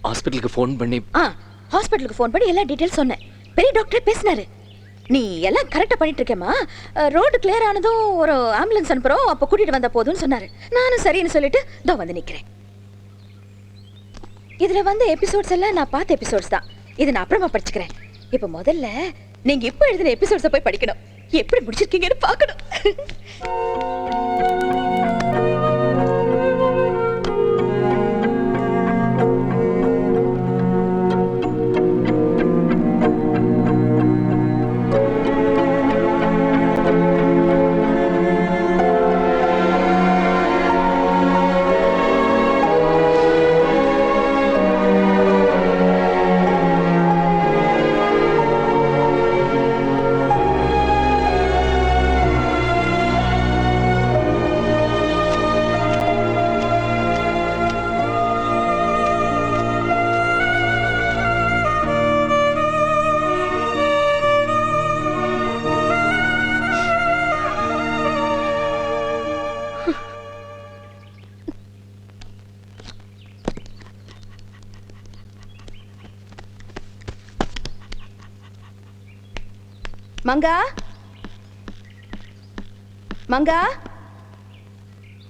ஹாஸ்பிட்டலுக்கு ஃபோன் பண்ணி ஹாஸ்பிட்டலுக்கு ஃபோன் பண்ணி எல்லா டீடைல்ஸ் சொன்னேன். பெரிய டாக்டர் பேசினாரு. நீ எல்லாம் கரெக்டா பண்ணிட்டு இருக்கேம்மா, ரோடு கிளியர் ஆனதும் ஒரு ஆம்புலன்ஸ் அனுப்புறோம், அப்ப கூட்டிட்டு வந்த போதும்னு சொன்னாரு. நானும் சரின்னு சொல்லிட்டு இதோ வந்து நிக்கிறேன். இதுல வந்த எபிசோட்ஸ் எல்லாம் நான் பார்த்த எபிசோட்ஸ் தான். இது நான் அப்புறமா படிச்சுக்கிறேன். இப்ப முதல்ல நீங்க இப்ப எழுதின எபிசோட்ஸை போய் படிக்கணும். எப்படி முடிச்சிருக்கீங்கன்னு பார்க்கணும். மங்கா, மங்கா,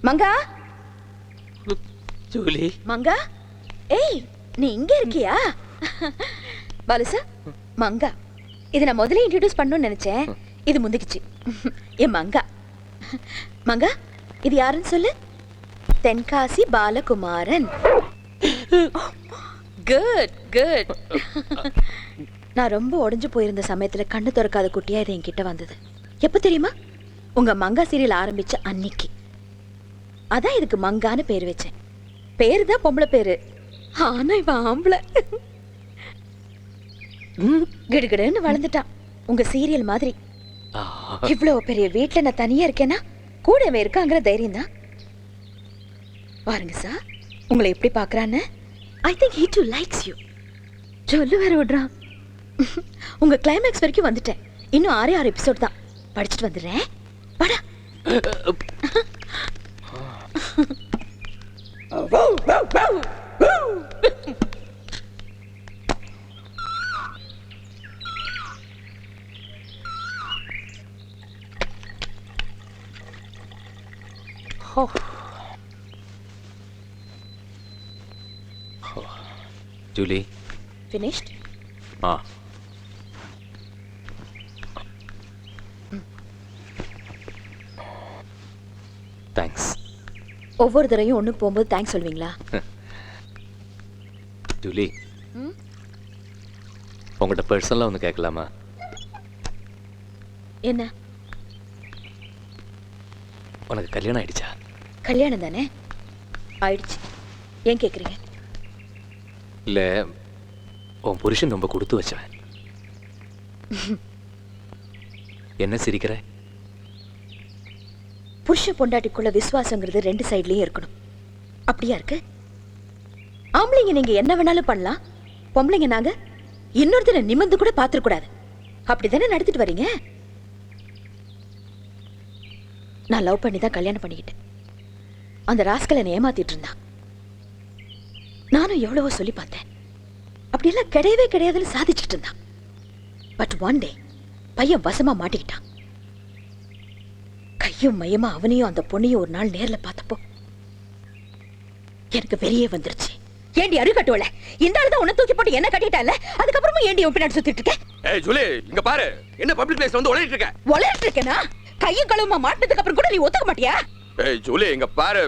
மங்கா, ஜூலி. மங்கா, ஏய் நீ இங்க இருக்கியா? பாலு சார், மங்கா. இது நான் முதல்ல இன்ட்ரோடியூஸ் பண்ணணும்னு நினைச்சேன், இது முந்திக்குச்சு. என் மங்கா. மங்கா, இது யாருன்னு சொல்லு. தென்காசி பாலகுமாரன். Good good. நான் ரொம்ப உடைஞ்சு போயிருந்த சமயத்துல கண்ணு திறக்காத குட்டியா இது என்கிட்ட வந்தது. எப்ப தெரியுமா? உங்க மங்கா சீரியல் ஆரம்பிச்ச அன்னைக்கு. அதான் இதுக்கு மங்கான்னு பேர் வச்சேன். பேரு தான் பொம்பளை பேரு, ஆனா இவன் ஆம்பளை. கிடுகிடுன்னு வளர்ந்துட்டான் உங்க சீரியல் மாதிரி. இவ்வளவு பெரிய வீட்டுல நான் தனியா இருக்கேன்னா கூடவே இருக்காங்கிற தைரியம் தான். பாருங்க சார், உங்களை எப்படி பாக்குறான்னு. I think he too likes you. சொல்லு வேற விடுறான். உங்க கிளைமேக்ஸ் வரைக்கும் வந்துட்டேன். இன்னும் 6 எபிசோட் தான். படிச்சுட்டு வந்துடுறேன். வாடா. ஜூலி. Finished? தேங்க்ஸ். ஒவ்வொரு தடவையும் ஒண்ணு போகும்போது தேங்க்ஸ் சொல்வீங்களா? ஜூலி, உங்கள்கிட்ட பர்சனலாக ஒன்று கேட்கலாமா? என்ன? உனக்கு கல்யாணம் ஆயிடுச்சா? கல்யாணம் தானே ஆயிடுச்சு. ஏன் கேக்குறீங்க? இல்லை, உன் புருஷன் ரொம்ப கொடுத்து வச்சவன். என்ன சிரிக்கிற? புருஷ பொண்டாட்டிக்குள்ள விசுவாசங்கிறது 2 சைட்லயும் இருக்கணும். அப்படியா இருக்கு? ஆம்பளைங்க நீங்க என்ன வேணாலும் பண்ணலாம், பொம்பளைங்க நாங்க இன்னொருத்தர நிமிர்ந்து கூட பாத்துக்க கூடாது. அப்படிதானே நடத்திட்டு வரீங்க? நான் லவ் பண்ணி தான் கல்யாணம் பண்ணிக்கிட்டேன். அந்த ராஸ்கல் என்னை ஏமாத்திட்டு இருந்தான். நானும் எவ்வளவோ சொல்லி பார்த்தேன். அப்படியெல்லாம் கிடையவே கிடையாதுன்னு சாதிச்சுட்டு இருந்தான். பட் ஒன் டே பையன் வசமா மாட்டிக்கிட்டான். கையும் மையமா அவனையும் அந்த பொண்ணையும் ஒரு நாள் நேர்ல பார்த்தப்போ எனக்கு வெளியே வந்துருச்சு. ஏண்டி அருகட்டுவல இந்த ஆளு தான் உன்னை தூக்கி போட்டு என்ன கட்டிட்டால, அதுக்கப்புறமா ஏண்டி உன் பின்னாடி சுத்திட்டு இருக்க? ஏய் ஜூலி, இங்க பாரு, என்ன பப்ளிக் பிளேஸ்ல வந்து உளறிட்டு இருக்க? உளறிட்டு இருக்கேனா? கையும் களவுமா மாட்டினதுக்கு அப்புறம் கூட நீ ஒத்துக்க மாட்டியா? ஏய் ஜூலி, இங்க பாரு.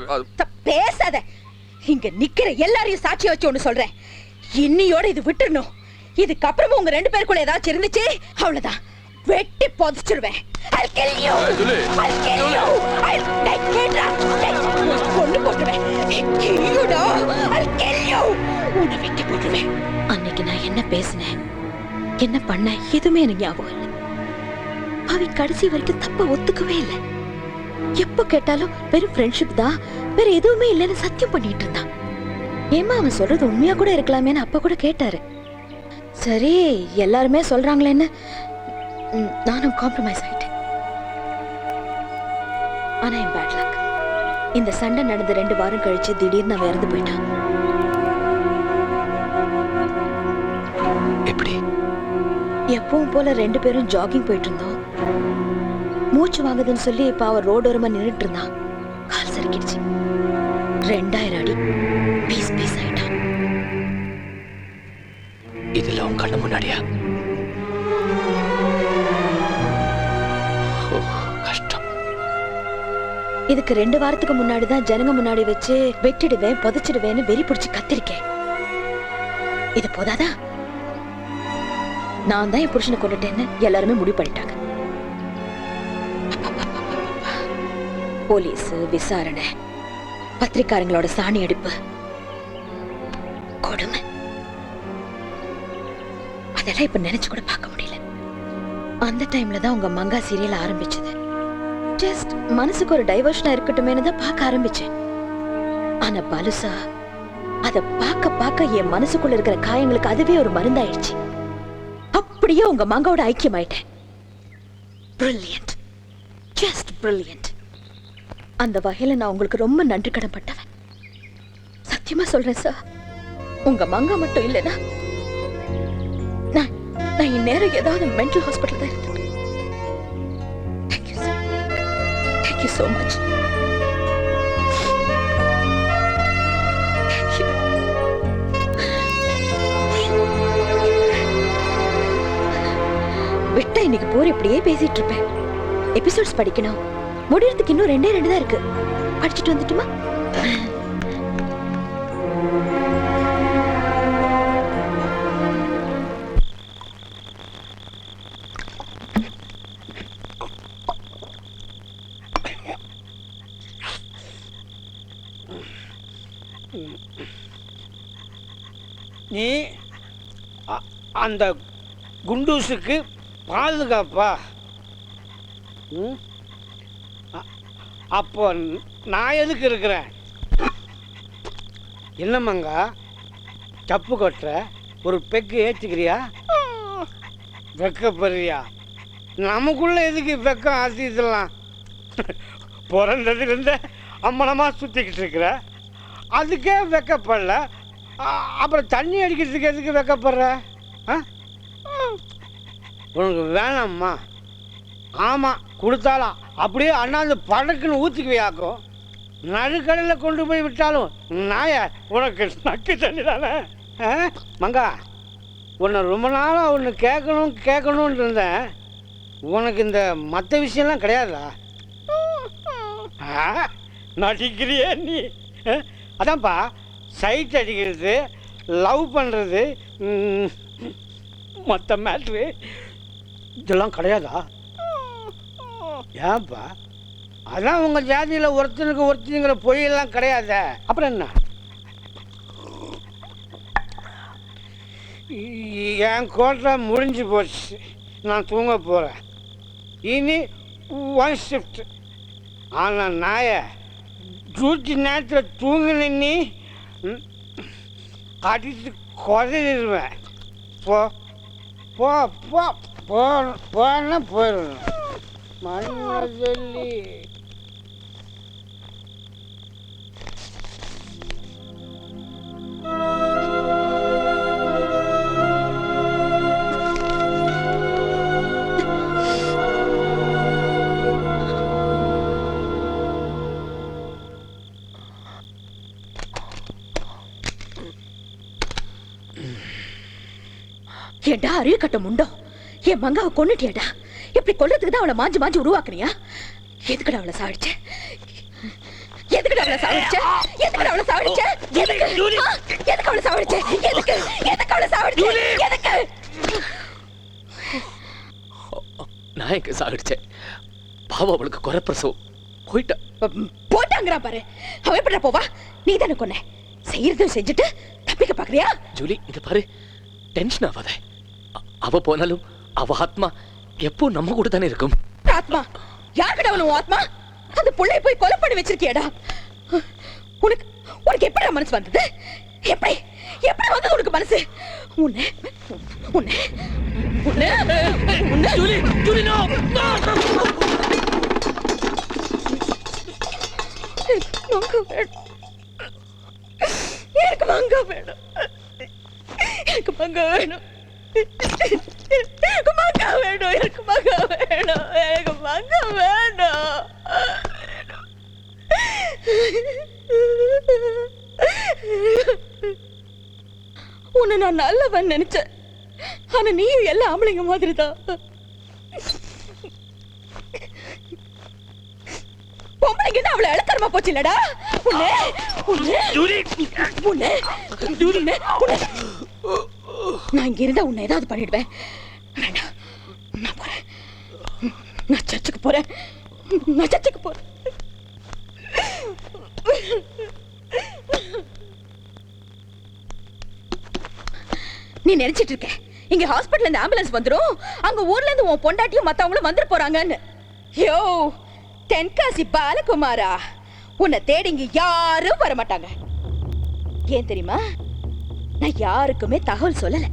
பேசாத. இங்க நிக்கிற எல்லாரையும் சாட்சியா வச்சு ஒண்ணு சொல்றேன். இன்னியோட இது விட்டுறணும். இதுக்கப்புறமா உங்க 2 பேருக்குள்ள ஏதாச்சும் இருந்துச்சு, அவ்வளவுதான், வெட்டி புதைச்சிருவேன். I'll kill you. I'll kill you. கொன்னு போட்டுருவேன். I'll kill you. உன்னை வெட்டி போட்டுருவேன். அன்னைக்கு நான் என்ன பேசினேன், என்ன பண்ண, எதுவுமே எனக்கு ஞாபகம் இல்லை. அவன் கடைசி வரைக்கும் தப்ப ஒத்துக்கவே இல்லை. எப்ப கேட்டாலும் வெறும் ஃப்ரெண்ட்ஷிப் தான், வேற எதுவுமே இல்லைன்னு சத்தியம் பண்ணிட்டு இருந்தான். ஏமா அவன் சொல்றது உண்மையா கூட இருக்கலாமேன்னு அப்பா கூட கேட்டாரு. சரி, எல்லாருமே சொல்றாங்களேன்னு நானும் காம்ப்ரமைஸ் ஆயிட்டேன். ஆனா என் பேட் லக், இந்த சண்டை நடந்து 2 வாரம் கழிச்சு திடீர்னு அவன் இறந்து போயிட்டான். எப்படி? எப்பவும் போல 2 பேரும் ஜாகிங் போயிட்டு இருந்தோம். மூச்சு வாங்குதுன்னு சொல்லி இப்ப அவர் ரோடோரமா நின்றுட்டு இருந்தான். கால் சறுக்கிடுச்சு. 2000 அடி பீஸ் பீஸ் ஆயிட்டான். இதுல உன் கண்ணு முன்னாடியா? கஷ்டம். இதுக்கு 2 வாரத்துக்கு முன்னாடி தான் ஜனங்க முன்னாடி வச்சு வெட்டிடுவேன் புதைச்சிடுவேன்னு வெறி பிடிச்சு கத்திருக்கேன். இது போதாதா? நான் தான் என் புருஷனை கொண்டுட்டேன்னு எல்லாருமே முடிவு பண்ணிட்டாங்க. போலீஸ் விசாரணை, பத்திரிக்காரங்களோட சாணி அடிப்பு, கொடுமை. அதெல்லாம் இப்ப நினைச்சு கூட பார்க்க முடியல. அந்த டைம்ல தான் உங்க மங்கா சீரியல் ஆரம்பிச்சது. ஜஸ்ட் மனசுக்கு ஒரு டைவர்ஷனா இருக்கட்டுமேனு தான் பார்க்க ஆரம்பிச்சேன். ஆனா பலுசா அத பார்க்க என் மனசுக்குள்ள இருக்கிற காயங்களுக்கு அதுவே ஒரு மருந்தாயிடுச்சு. அப்படியே உங்க மங்காவோட ஐக்கியமாயிட்டேன். Brilliant, just brilliant. அந்த வகையில நான் உங்களுக்கு ரொம்ப நன்றி கடன்பட்டவன். சத்தியமா சொல்றேன் சார், உங்க மங்கா மட்டும் இல்லைன்னா நான் இந்நேரம் ஏதாவது மென்டல் ஹாஸ்பிட்டல் தான் இருந்தேன். Thank you, sir. Thank you so much. Thank you. விட்டா இன்னைக்கு போர் இப்படியே பேசிட்டு இருப்பேன். எபிசோட்ஸ் படிக்கணும். முடியறதுக்கு இன்னும் 2 தான் இருக்கு. படிச்சுட்டு வந்துட்டுமா? நீ அந்த குண்டூஸுக்கு பாதுகாப்பா? அப்போ நான் எதுக்கு இருக்கிறேன்? என்னம்மாங்க தப்பு கொட்டுற? ஒரு பெக்கு ஏற்றுக்கிறியா? வெக்கப்படுறியா? நமக்குள்ள எதுக்கு வெக்கம் ஆத்திக்கலாம்? பிறந்ததுலேருந்து அம்மனமாக சுற்றிக்கிட்டு இருக்கிற, அதுக்கே வெக்கப்படல. அப்புறம் தண்ணி அடிக்கிறதுக்கு எதுக்கு வெக்கப்படுற? உனக்கு வேணாம்மா? ஆமாம், கொடுத்தாலும் அப்படியே அண்ணாந்து படக்குன்னு ஊற்றிக்குவியாக்கும். நடுக்கடலில் கொண்டு போய் விட்டாலும் நாய உனக்கு நக்கு தண்ணி தானே. மங்கா, உன்னை ரொம்ப நாளாக ஒன்று கேட்கணும்னு இருந்தேன். உனக்கு இந்த மற்ற விஷயம்லாம் கிடையாதா? நடிக்கிறியே நீ. அதான்ப்பா, சைட் அடிக்கிறது, லவ் பண்ணுறது, மற்ற மேட்ரு இதெல்லாம் கிடையாதா? ஏன்ப்பா? அதான் உங்கள் ஜாதியில் ஒருத்தனுங்கிற பொய்யெல்லாம் கிடையாத. அப்புறம் என்ன? என் கோட்டை முடிஞ்சு போச்சு. நான் தூங்க போகிறேன். இனி 1 ஷிஃப்ட். ஆனால் நாய டியூட்டி நேரத்தில் தூங்கின நீ அடித்து குறையிடுவேன். போ போ போ போனா போயிடணும். மண்ணி ஏண்டா அறிவு கட்ட முண்டோ, என் மங்காவை கொன்னுட்டியாடா? இப்படி கொல்றதுக்கு தான் அவளை மாஞ்சு மாஞ்சு உருவாக்குறியா? எதுக்குடா அவளை சாவடிச்ச? எதுக்குடா அவளை சாவடிச்ச? எதுக்குடா அவளை சாவடிச்ச? எதுக்கு அவளை சாவடிச்ச? எதுக்கு அவளை சாவடிச்ச? எதுக்கு? நான் எங்க சாகடிச்சேன்? பாவம், அவளுக்கு குறைப்பிரசவம். போட்டாங்கிறா பாரு. அவன் எப்படா போவா? நீ தானே கொன்ன. செய்யறதும் செஞ்சுட்டு தப்பிக்க பாக்குறியா? ஜூலி, இங்க பாரு, டென்ஷன் ஆகாத. அவ போனாலும் அவ ஆத்மா எப்போ நம்ம கூட தானே இருக்கும். ஆத்மா? யாருக்கிட்ட அவனு ஆத்மா? அந்த புள்ளைய போய் கொலை பண்ணி வச்சிருக்கியடா. உனக்கு உனக்கு எப்படி மனசு வந்தது? எப்படி எப்படி வந்தது உனக்கு மனசு? உன்னை உன்னை உன்னை உன்னை ஜூலி, ஜூலி, நோ நோ. எனக்கு மங்கா வேணும். எனக்கு மங்கா வேணும். எனக்கு மங்கா வேணும். எனக்கு மங்கா வேணும். எனக்கு மங்கா வேணும். உன்னை நான் நல்லவன் நினைச்சேன். ஆனா நீயும் எல்லா ஆம்பளைங்க மாதிரி தான். பொம்பளைங்க தான் அவளை இழத்தரமா போச்சு இல்லடா. உன்னை உன்னை உன்னை உன்னை நான் இங்க இருந்தா உன்னை ஏதாவது பண்ணிடுவேன். வேண்டாம், நான் போறேன். நான் சர்ச்சுக்கு போறேன். நான் சர்ச்சுக்கு போறேன். நீ நினைச்சிட்டு இருக்க இங்க ஹாஸ்பிடல்ல இருந்து ஆம்புலன்ஸ் வந்துரும், அங்க ஊர்ல இருந்து உன் பொண்டாட்டியும் மத்தவங்களும் வந்துட்டு போறாங்கன்னு. யோ தென்காசி பாலகுமாரா, உன்னை தேடி இங்க யாரும் வர மாட்டாங்க. ஏன் தெரியுமா? நான் யாருக்குமே தகவல் சொல்லல.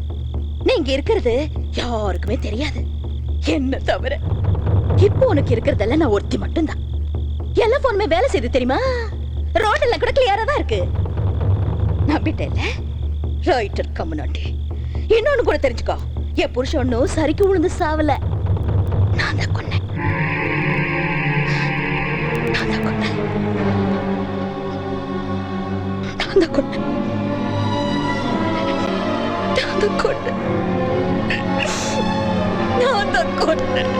நீ இங்க இருக்கிறது யாருக்குமே தெரியாது, என்ன தவிர. இப்போ உனக்கு இருக்கிறதெல்லாம் நான் ஒருத்தி மட்டும்தான். எல்லா போனுமே வேலை செய்து தெரியுமா? ரோட் எல்லாம் கூட கிளியரா தான் இருக்கு. நம்பிட்டேல்ல? ரைட்டர் கம்முனாண்டி. இன்னொன்னு கூட தெரிஞ்சுக்கோ, என் புருஷன் ஒன்னும் சரிக்கு விழுந்து சாவல. நான் தான் கொன்னேன். நான் தான் கொன்னேன். நான் தான் கொன்னேன். நான் தான் கொன்னேன். நான் தான் கொன்னேன்.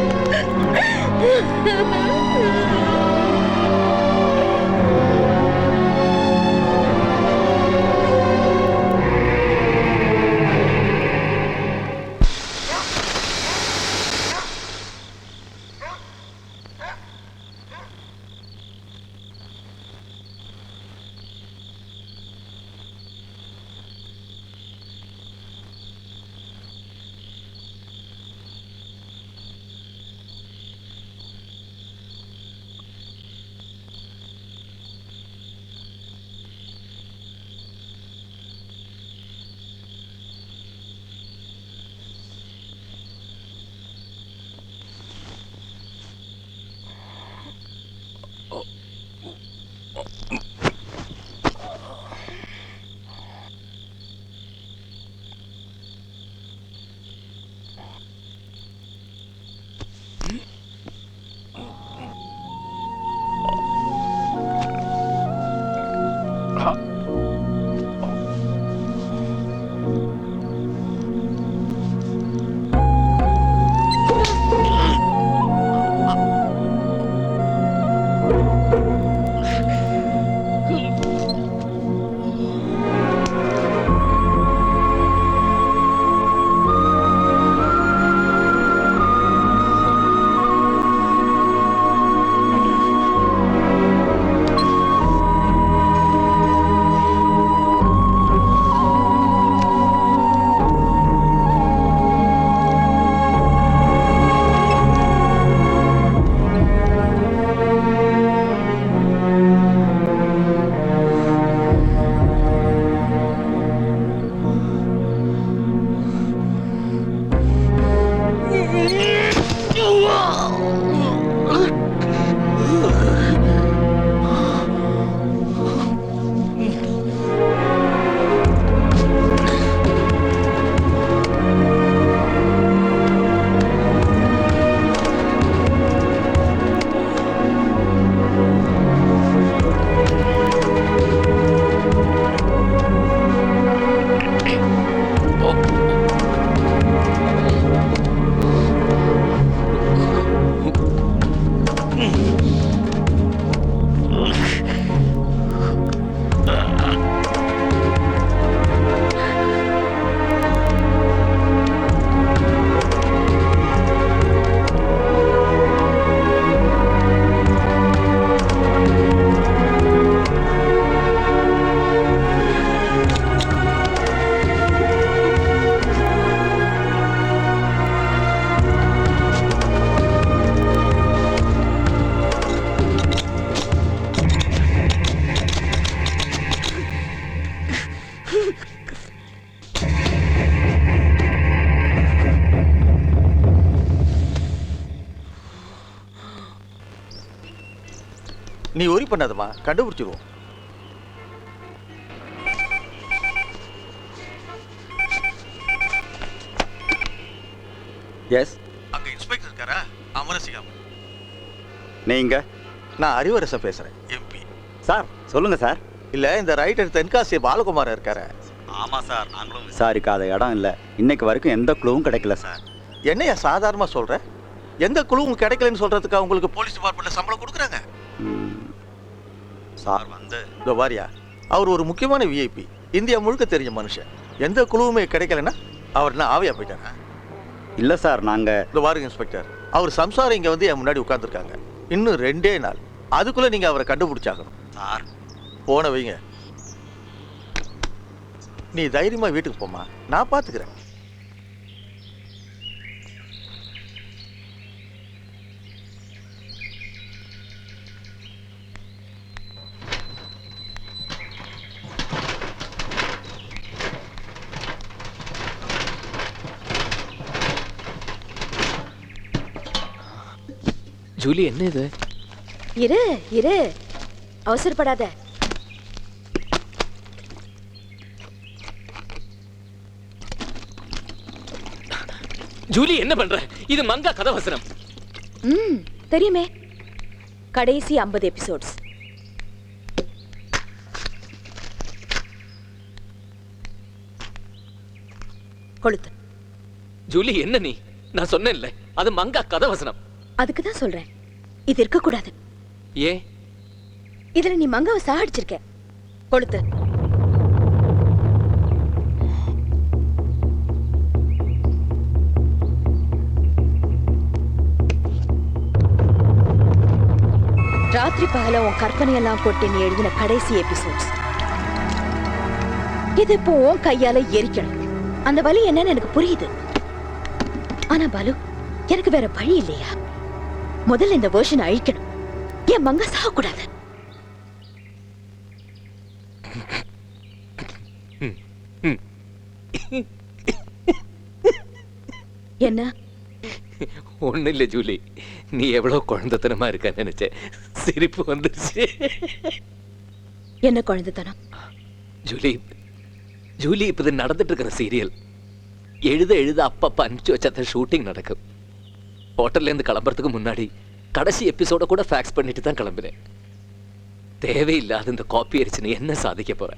நீ ஒரி பண்ணாதம்மா, கண்டுபிடிச்சிருவோம். எஸ், அங்க இன்ஸ்பெக்டர் இருக்காரா? அமரசிங்கம். நீங்க? நான் அறிவரசன் பேசுறேன், எம்பி. சார் சொல்லுங்க சார். இல்ல, இந்த ரைட்டர் தென்காசி பாலகுமார் இருக்காரு. ஆமா சார், நாங்களும் விசாரிக்காத இடம் இல்லை. இன்னைக்கு வரைக்கும் எந்த க்ளூவும் கிடைக்கல சார். என்னையா சாதாரணமா சொல்ற? எந்த குழுவும் கிடைக்கலன்னு சொல்றதுக்கு உங்களுக்கு போலீஸ் டிபார்ட்மெண்ட்ல சம்பளம் கொடுக்குறாங்க? சார் வந்து இதோ வாரியா, அவர் ஒரு முக்கியமான விஐபி, இந்தியா முழுக்க தெரிஞ்ச மனுஷன். எந்த குழுவுமே கிடைக்கலன்னா அவர் என்ன ஆவியா போயிட்டாரா? இல்லை சார், நாங்கள் இதோ வாருங்க இன்ஸ்பெக்டர், அவர் சம்சாரம் இங்கே வந்து என் முன்னாடி உட்காந்துருக்காங்க. இன்னும் 2 நாள், அதுக்குள்ளே நீங்கள் அவரை கண்டுபிடிச்சாகணும். சார் போன வைங்க. நீ தைரியமாக வீட்டுக்கு போமா, நான் பார்த்துக்கிறேன். ஜூலி, என்ன இது? இரு இரு, அவசரப்படாத. ஜூலி, என்ன பண்ற? இது மங்கா கதாவசனம். தெரியுமே, கடைசி 50 எபிசோட்ஸ். கொளுத்து. ஜூலி, என்ன நீ? நான் சொன்னேன்ல, அது மங்கா கதாவசனம். அதுக்கு தான் சொல்றேன், இது இருக்க கூடாது. ஏன்? இதுல நீ மங்காவை சாகடிச்சிருக்க. கொளுத்து. ராத்திரி பகல உன் கற்பனையெல்லாம் போட்டு நீ எழுதின கடைசி எபிசோட்ஸ். இது இப்போ உன் கையால எரிக்கணும். அந்த வலி என்னன்னு எனக்கு புரியுது. ஆனா பாலு, எனக்கு வேற வழி இல்லையா? முதல்ல இந்த வெர்ஷன் அழிக்கணும். என் மங்க சாகக்கூடாது. என்ன? ஒண்ணு இல்ல ஜூலி, நீ எவ்வளவு குழந்தைத்தனமா இருக்க நினைச்சேன், சிரிப்பு வந்துருச்சு. என்ன குழந்தைத்தனம்? ஜூலி, ஜூலி, இப்ப இது நடந்துட்டு இருக்கிற சீரியல். எழுத எழுத அப்பப்ப அனுப்பிச்சு வச்ச ஷூட்டிங் நடக்கும். ஹோட்டல்ல இருந்து கிளம்புறதுக்கு முன்னாடி கடைசி எபிசோட கூட ஃபேக்ஸ் பண்ணிட்டு தான் கிளம்புறேன். தேவையில்லாத இந்த காப்பி அடிச்சு நீ என்ன சாதிக்க போற?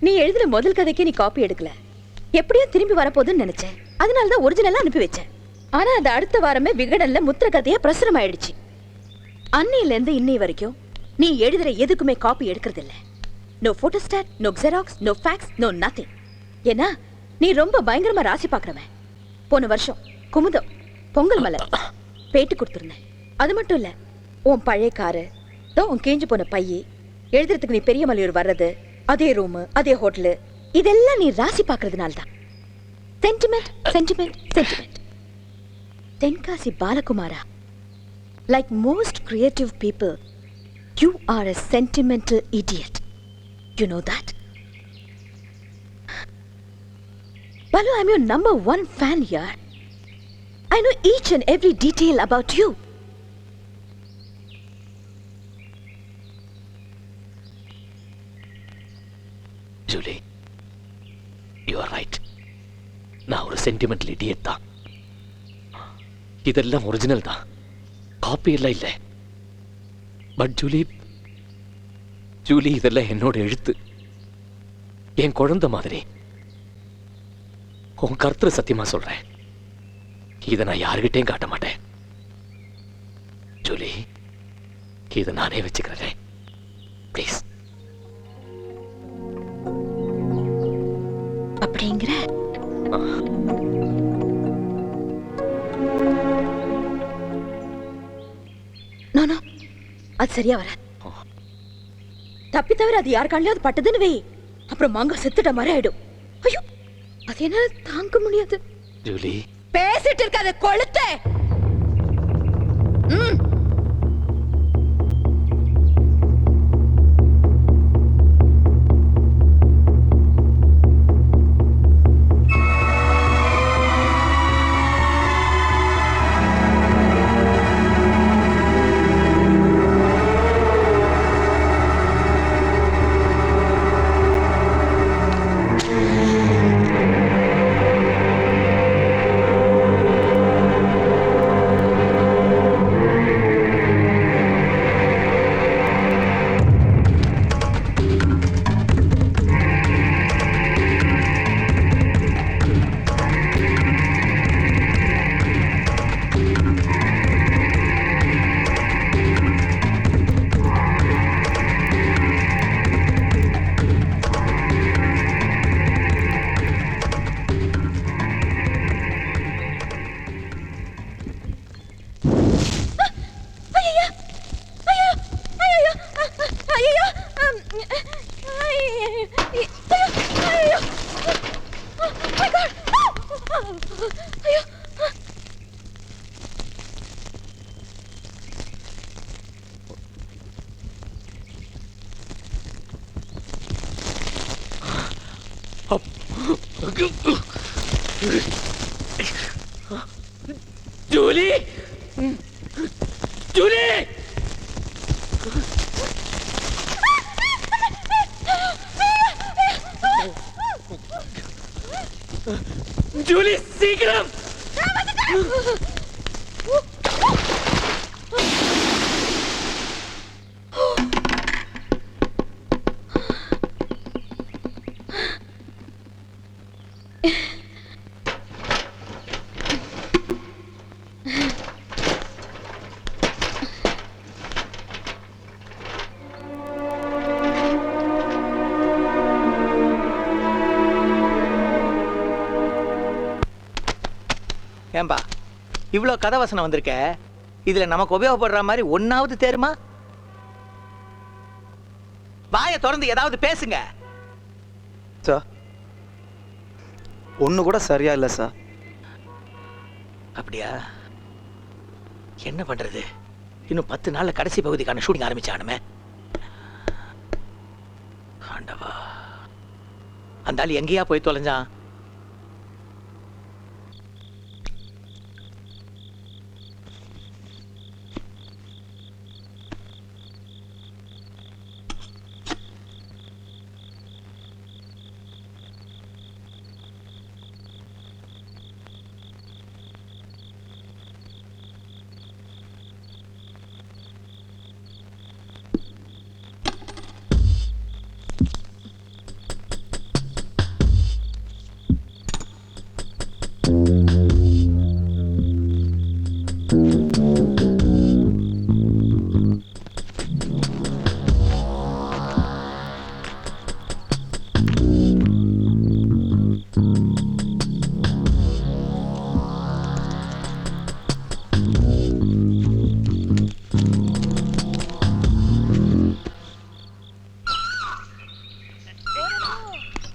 நீ எழுதுன முதல் கதைக்கு நீ காப்பி எடுக்கல. எப்படியும் திரும்பி வரப்போதுன்னு நினைச்சேன். அதனாலதான் ஒரிஜினலா அனுப்பி வச்சேன். ஆனா அது அடுத்த வாரமே விகடன்ல முத்திர கதையா பிரசுரம் ஆயிடுச்சு. அன்னையில இருந்து இன்னை வரைக்கும் நீ எழுதுற எதுக்குமே காப்பி எடுக்கிறது இல்ல. No photostat, no xerox, no fax, no nothing. ஏன்னா நீ ரொம்ப பயங்கரமா ராசி பாக்குறவன். போன வருஷம் குமுதம், பொங்கல் மலர் பேட்டி கொடுத்துருந்தேன். அது மட்டும் இல்ல, உன் பழைய காரு, உன் கேஞ்சு போன பைய, எழுதுறதுக்கு நீ பெரிய மலையூர் வர்றது, அதே ரூமு, அதே ஹோட்டலு, இதெல்லாம் நீ ராசி பாக்குறதுனால தான். Sentiment, sentiment, sentiment. தென்காசி பாலகுமாரா, like most creative people, you are a sentimental idiot. You know that? Balu, I'm your #1 fan here. I know each and every detail about you. Julie, you are right. நான் ஒரு sentimental idiot தான். இதெல்லாம் original தான், copy எல்லாம் இல்லை. But Julie, Julie, இதெல்லாம் என்னோட எழுத்து, என் குழந்தை மாதிரி. உன் கருத்துல சத்தியமா சொல்றேன், இதை நான் யாருகிட்டையும் காட்ட மாட்டேன். ஜூலி, இதை நானே வச்சுக்கிறேன், ப்ளீஸ். அப்படிங்கிற நானா அது சரியா வராது. தப்பி தவிர அது யார் கண்ணிலாவது பட்டதுன்னு வை, அப்புறம் மாங்கா செத்துட்ட மாதிரி ஆயிடும். ஐயோ, அது என்னால தாங்க முடியாது. ஜூலி, பேசிட்டு இருக்காத கொளுத்த. ஜூலி, ஜூலி, ஜூலி, சீக்கிரம். ஏன்பா இவ்வளோ கதை வசனம் வந்திருக்க, இதுல நமக்கு உபயோகப்படுற மாதிரி ஒன்னாவது தேருமா? வாயை திறந்து ஏதாவது பேசுங்க. சார், ஒன்று கூட சரியா இல்லை சார். அப்படியா? என்ன பண்றது? இன்னும் 10 நாள்ல கடைசி பகுதிக்கான ஷூட்டிங் ஆரம்பிச்சானுமே. ஆண்டவா, அந்த ஆள் எங்கேயா போய் தொலைஞ்சான்?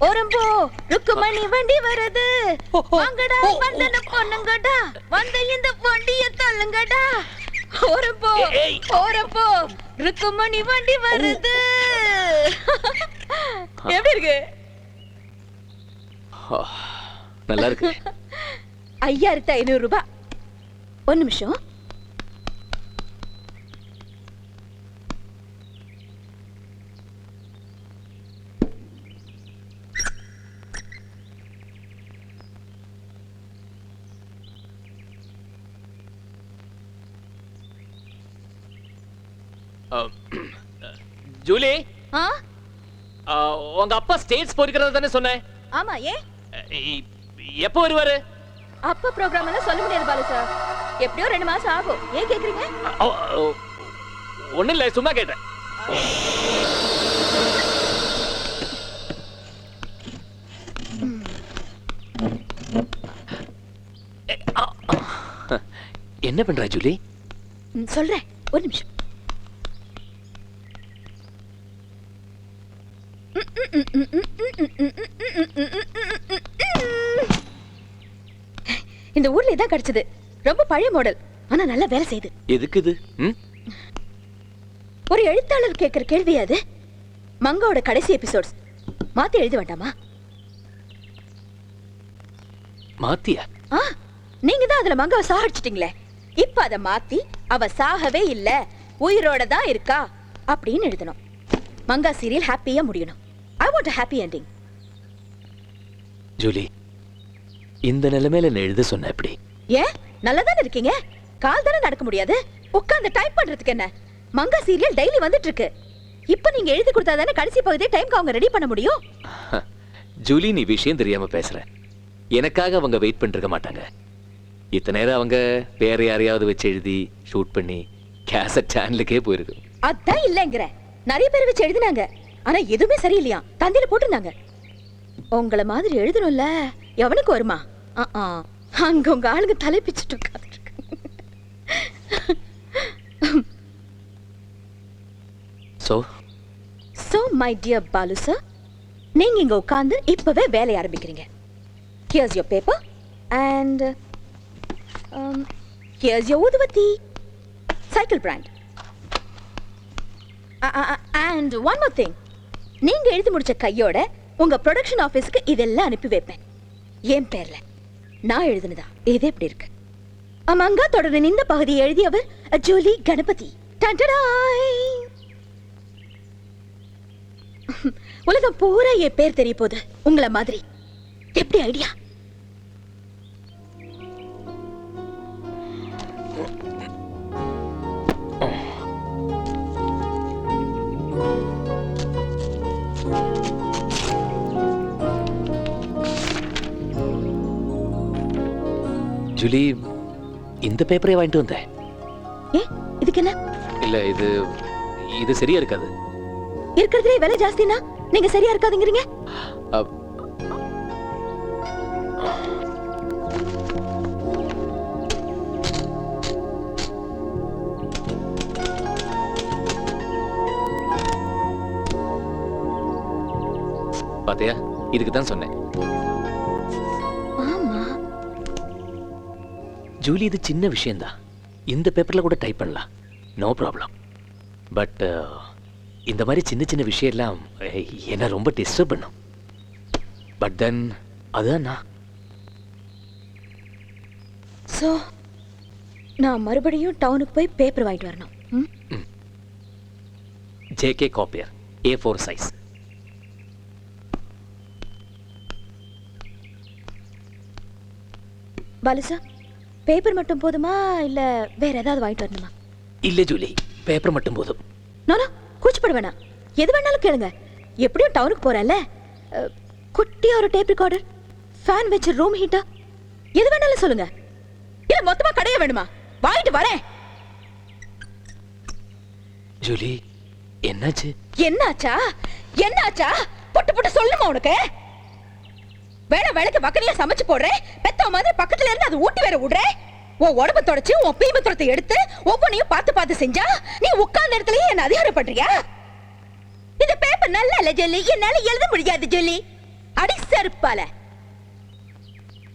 ஓரம்போ ருக்குமணி வண்டி வருது, வாங்கடா வந்தன பொண்ணுங்கடா, வந்த இந்த வண்டிய தள்ளுங்கடா. ஓரம்போ ஓரம்போ ருக்குமணி வண்டி வருது. எப்படி இருக்கு? நல்லா இருக்கு. 5500 ரூபாய். ஒரு நிமிஷம். ஜூலி, உங்க அப்பா ஸ்டேட்ஸ் போயிருக்கிறத தானே சொன்னேன். ஆமா, ஏன் எப்போ வருவாரு? அப்ப ப்ரோக்ராம் எல்லாம் சொல்ல முடியாது பாலு சார். எப்படியோ 2 மாசம் ஆகும். ஏன் கேக்குறீங்க? ஒண்ணும் இல்ல, சும்மா கேட்டேன். என்ன பண்ற ஜூலி? சொல்றேன், ஒரு நிமிஷம். இந்த ஊர்ல இதான் கிடைச்சது. ரொம்ப பழைய மாடல், ஆனா நல்லா வேலை செய்யுது. எதுக்கு இது? ஒரு எழுத்தாளர் கேட்கிற கேள்வி அது. மங்காவோட கடைசி எபிசோட்ஸ் மாத்தி எழுத வேண்டாமா? மாத்தியா? நீங்க தான் அதுல மங்காவை சாகடிச்சிட்டீங்களே. இப்ப அதை மாத்தி அவ சாகவே இல்ல, உயிரோட தான் இருக்கா அப்படின்னு எழுதணும். மங்கா சீரியல் ஹாப்பியா முடியணும். I want a happy ending. Julie, இந்த நிலைமையில நான் எழுத சொன்ன எப்படி? ஏன் நல்லா தானே இருக்கீங்க? கால் தானே நடக்க முடியாது, உட்கார்ந்து டைப் பண்றதுக்கு என்ன? மங்கா சீரியல் டெய்லி வந்துட்டு இருக்கு. இப்ப நீங்க எழுதி கொடுத்தா தானே கடைசி பகுதியை டைம்க்கு அவங்க ரெடி பண்ண முடியும். ஜூலி, நீ விஷயம் தெரியாம பேசுற. எனக்காக அவங்க வெயிட் பண்ணிருக்க மாட்டாங்க. இத்தனை நேரம் அவங்க வேற யாரையாவது வச்சு எழுதி ஷூட் பண்ணி கேசட் சேனலுக்கே போயிருக்கு. அதான் இல்லங்கிற. நிறைய பேர் வச்சு எழுதினாங்க, ஆனா எதுவுமே சரியில்லையா. தந்தியில போட்டிருந்தாங்க. உங்கள மாதிரி எழுதணும்ல, எவனுக்கு வருமா? அங்க உங்க ஆளுங்க தலை பிச்சுட்டு உட்கார்ந்து. So my dear Balu sir, நீங்க இங்க உட்கார்ந்து இப்பவே வேலைய ஆரம்பிக்கிறீங்க. Here's your paper and here's your ஊதுவத்தி, cycle brand. And one more thing, நீங்க எழுதி முடிச்ச கையோட உங்க ப்ரொடக்ஷன் ஆபீஸ்க்கு இதெல்லாம் அனுப்பி வைப்பேன். என் பேர்ல நான் எழுதுனதா இது எப்படி இருக்கு? மங்கா தொடரின் இந்த பகுதியை எழுதியவர் ஜூலி கணபதி. உலகம் பூரா என் பேர் தெரிய போகுது உங்களை மாதிரி. எப்படி ஐடியா? ஜூலி, இந்த பேப்பரை வாங்கிட்டு வந்தேன். இதுக்கு என்ன? இல்ல, இது சரியா இருக்காது. இருக்கிறதுலே விலை ஜாஸ்தினா நீங்க சரியா இருக்காதுங்கிறீங்க? பாத்தியா, இதுக்கு தான் சொன்னேன். ஆமா ஜூலி, இது சின்ன விஷயம்தான். இந்த பேப்பர்ல கூட டைப் பண்ணலாம், நோ ப்ராப்ளம். பட் இந்த மாதிரி சின்ன சின்ன விஷயம் எல்லாம் என்ன ரொம்ப டிஸ்டர்ப் பண்ணும். பட் தென் அதுதான் சோ நான் மறுபடியும் டவுனுக்கு போய் பேப்பர் வாங்கிட்டு வரணும். JK copier, A4 size. Balu sir, paper மட்டும் போதுமா இல்ல வேற ஏதாவது வாங்கிட்டு வரணுமா? இல்ல ஜூலி, பேப்பர் மட்டும் போதும். நானா கூச்சப்பட வேணாம், எது வேணாலும் கேளுங்க. எப்படியும் டவுனுக்கு போறேன்ல, குட்டியா ஒரு டேப் ரெக்கார்டர், ஃபேன் வச்ச ரூம் ஹீட்டர், எது வேணாலும் சொல்லுங்க. இல்ல மொத்தமா கடைய வேணுமா? வாங்கிட்டு வரேன். ஜூலி, என்னாச்சு? என்னாச்சா புட்டு புட்டு சொல்லுமா உனக்கு? வேணா வேலைக்கு பக்கத்துல சமைச்சு போடுறேன், பெத்த மாதிரி பக்கத்துல இருந்து அது ஊட்டி வேற விடுறேன். உன் உடம்பு தொடச்சு உன் பீமத்துறத்தை எடுத்து ஒவ்வொன்னையும் பார்த்து பார்த்து செஞ்சா நீ உட்கார்ந்த இடத்துலயே என்ன அதிகாரம் பண்றியா? இந்த பேப்பர் நல்லா இல்ல ஜெல்லி, என்னால எழுத முடியாது ஜெல்லி. அடி செருப்பால.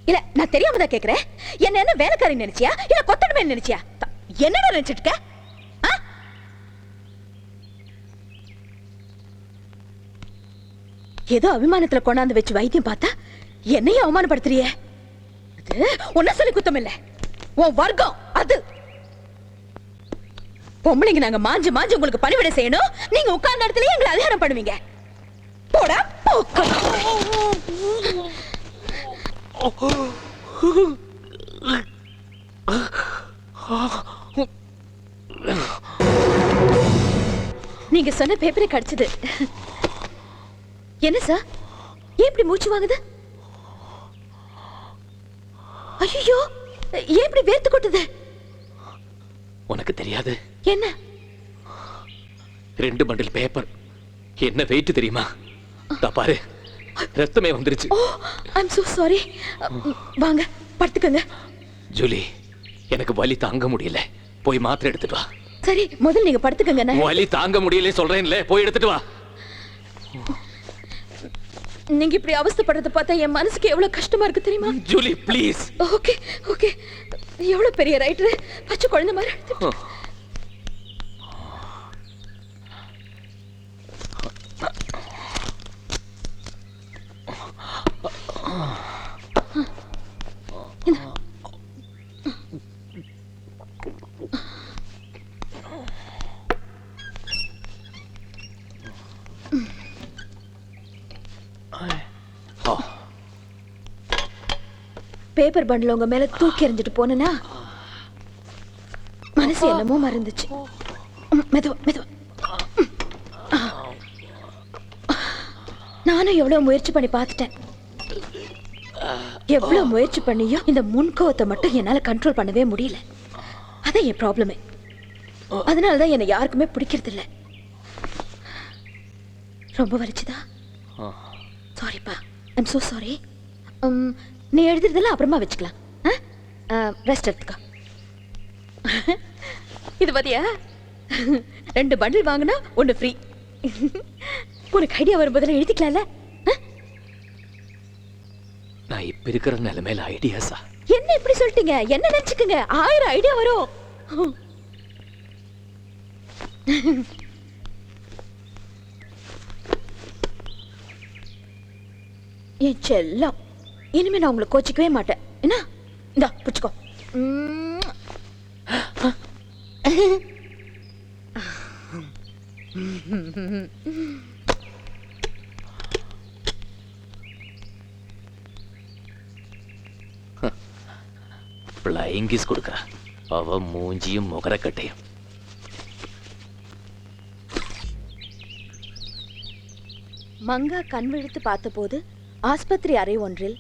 இல்ல நான் தெரியாம தான் கேக்குறேன். என்ன வேலைக்காரி நினைச்சியா இல்ல கொத்தடிமை நினைச்சியா? என்னடா நினைச்சிட்டு இருக்க? ஏதோ அபிமானத்துல கொண்டாந்து வச்சு வைத்தியம் பார்த்தா என்னையும் அவமானப்படுத்துறியே. அது உன்ன சொல்லி குத்தம் இல்ல, உன் வர்க்கம் அது. பொம்பளைங்க நாங்க மாஞ்சு மாஞ்சு உங்களுக்கு பணிவிடை செய்யணும், நீங்க உட்கார்ந்த இடத்துல எங்களை அதிகாரம் பண்ணுவீங்க. போடா போக்க. நீங்க சொன்ன பேப்பரே கிடைச்சது. என்ன சார், ஏன் இப்படி மூச்சு வாங்குது? ஐயோ, ஏன் இப்படி வேர்த்து கொட்டுது? உனக்கு தெரியாது? என்ன? 2 பண்டில் பேப்பர். என்ன வெயிட் தெரியுமா? பாரு, ரத்தமே வந்துருச்சு. ஓ, ஐ அம் சோ சாரி. வாங்க படுத்துக்கங்க. ஜூலி, எனக்கு வலி தாங்க முடியல, போய் மாத்திரை எடுத்துட்டு வா. சரி, முதல்ல நீங்க படுத்துக்கங்க. வலி தாங்க முடியல சொல்றேன்ல, போய் எடுத்துட்டு வா. நீங்க இப்படி அவஸ்தைப்படுறத பார்த்தா என் மனசுக்கு எவ்வளவு கஷ்டமா இருக்கு தெரியுமா? Julie please. ஓகே ஓகே, எவ்வளவு பெரிய ரைட்டர், பச்சை குழந்தை மாதிரி எடுத்துட்டு. பேப்பர் பண்டில் உங்க மேல தூக்கி எறிஞ்சிட்டு போனா மனசு என்னமோ மறந்துச்சு. மெதுவா மெதுவா. நானும் எவ்வளவு முயற்சி பண்ணி பார்த்துட்டேன். எவ்வளவு முயற்சி பண்ணியும் இந்த முன்கோவத்தை மட்டும் என்னால கண்ட்ரோல் பண்ணவே முடியல. அதான் என் ப்ராப்ளமே. அதனாலதான் என்னை யாருக்குமே பிடிக்கிறது இல்லை. ரொம்ப வலிச்சுதா? சாரிப்பா, ஐம் சோ சாரி. நீ எழுதுறதெல்லாம் அப்புறமா வச்சுக்கலாம். ரெஸ்ட் எடுத்துக்கோ. இது பாத்தியா, 2 பண்டில் வாங்கினா 1 ஃப்ரீ. உனக்கு ஐடியா வரும்போதெல்லாம் எழுதிக்கலாம்ல. நான் இப்ப இருக்கிற நிலைமையில ஐடியாஸா? என்ன இப்படி சொல்லிட்டீங்க? என்ன நினைச்சுக்குங்க, 1000 ஐடியா வரும். என் செல்லம், இனிமே நான் உங்களை கோச்சிக்கவே மாட்டேன். என்ன, இந்தா புடிச்சுக்கோ. ஃப்ளையிங் கிஸ் கொடுக்கறா அவ, மூஞ்சியும் முகரக்கட்டையும். மங்கா கண் விழித்து பார்த்தபோது ஆஸ்பத்திரி அறை ஒன்றில்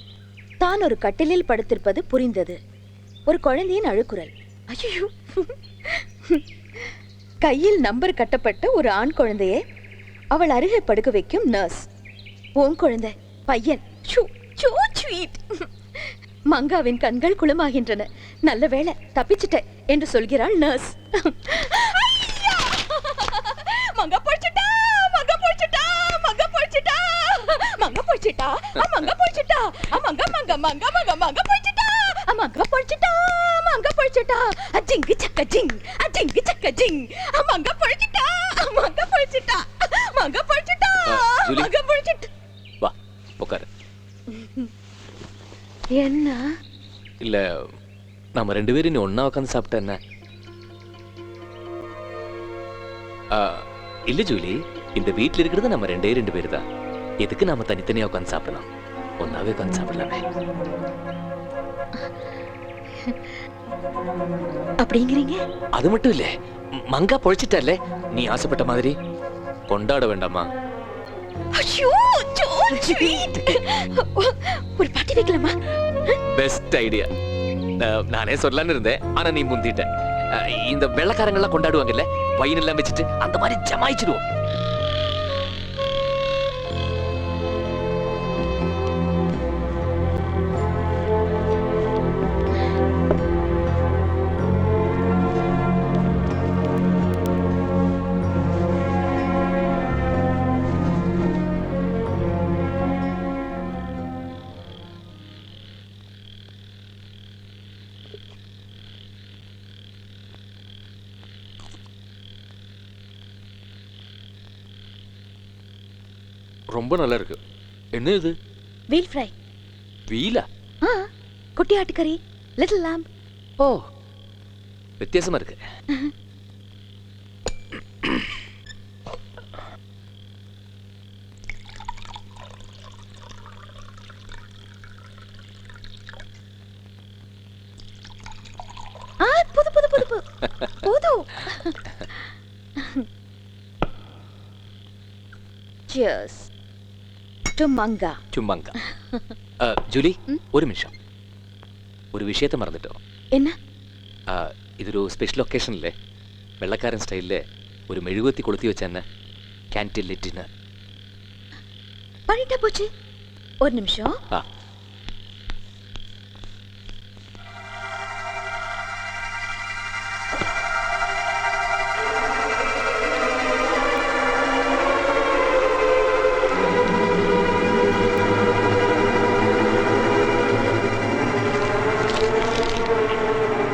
தான் ஒரு கட்டிலில் படுத்திருப்பது புரிந்தது. ஒரு குழந்தையின் அழுக்குரல். ஐயோ! கையில் நம்பர் கட்டப்பட்ட ஒரு ஆண் குழந்தையை அவள் அருகே படுக்க வைக்கும் நர்ஸ். உன் குழந்தை பையன். மங்காவின் கண்கள் குளமாகின்றன. நல்ல வேளை தப்பிச்சிட்ட என்று சொல்கிறாள் நர்ஸ். மங்கா போய்ச்சிட்டா, மங்கா போய்ச்சிட்டா, மங்கா போய்ச்சிட்டா, மங்கா போய்ச்சிட்டா, மங்கா போய்ச்சிட்டா, மங்கா மங்கா மங்கா மங்கா மங்கா போய்ச்சிட்டா, மங்கா போய்ச்சிட்டா, மங்கா போய்ச்சிட்டா, அஜிங்கு சக்க ஜிங், அஜிங்கு சக்க ஜிங், மங்கா போய்ச்சிட்டா, மங்கா போய்ச்சிட்டா, மங்கா போய்ச்சிட்டா, மங்கா போய்ச்சிட்டா. வா உட்காரு. என்ன? இல்ல, நம்ம 2 பேரும் நீ ஒன்னா உட்காந்து சாப்பிட்ட என்ன? இல்ல ஜூலி, இந்த வீட்ல இருக்கிறது நம்ம 2 பேர் தான். எதுக்கு நாம தனித்தனியா உட்காந்து சாப்பிடலாம்? ஒன்னாவே உட்காந்து சாப்பிடலாமே. அப்படிங்கிறீங்க? அது மட்டும் இல்ல, மங்கா பொழைச்சிட்டால, நீ ஆசைப்பட்ட மாதிரி கொண்டாட வேண்டாமா? ஐயோ, so sweet. ஒரு பாட்டி வைக்கலாமா? Best idea. நானே சொல்லலான்னு இருந்தேன், ஆனா நீ முந்திட்ட. இந்த வெள்ளக்காரங்கெல்லாம் கொண்டாடுவாங்கல்ல, வயிறு எல்லாம் வச்சுட்டு அந்த மாதிரி ஜமாயிச்சிடுவோம். ரொம்ப நல்லா இருக்கு. என்ன இது? Wheel fry. வீலா? குட்டி ஆட்டுக்கறி, லிட்டில் lamb. ஓ, வித்தியாசமா இருக்கு. புது புது புது புது. Cheers to Manga. சும்மாங்க. ஜூலி, ஒரு நிமிஷம். ஒரு விஷயத்தை மறந்துட்டோம். என்ன? ഇതൊരു സ്പെഷ്യൽ ഒക്കേഷനില്ലേ, വെള്ളക്കാരൻ സ്റ്റൈലില് ഒരു മെഴുകുവത്തി കൊളുത്തി വെച്ച തന്നെ ക്യാൻഡിൽ ഡിന്നർ. பண்ணிட்டா போச்சு. ஒரு நிமிஷம்.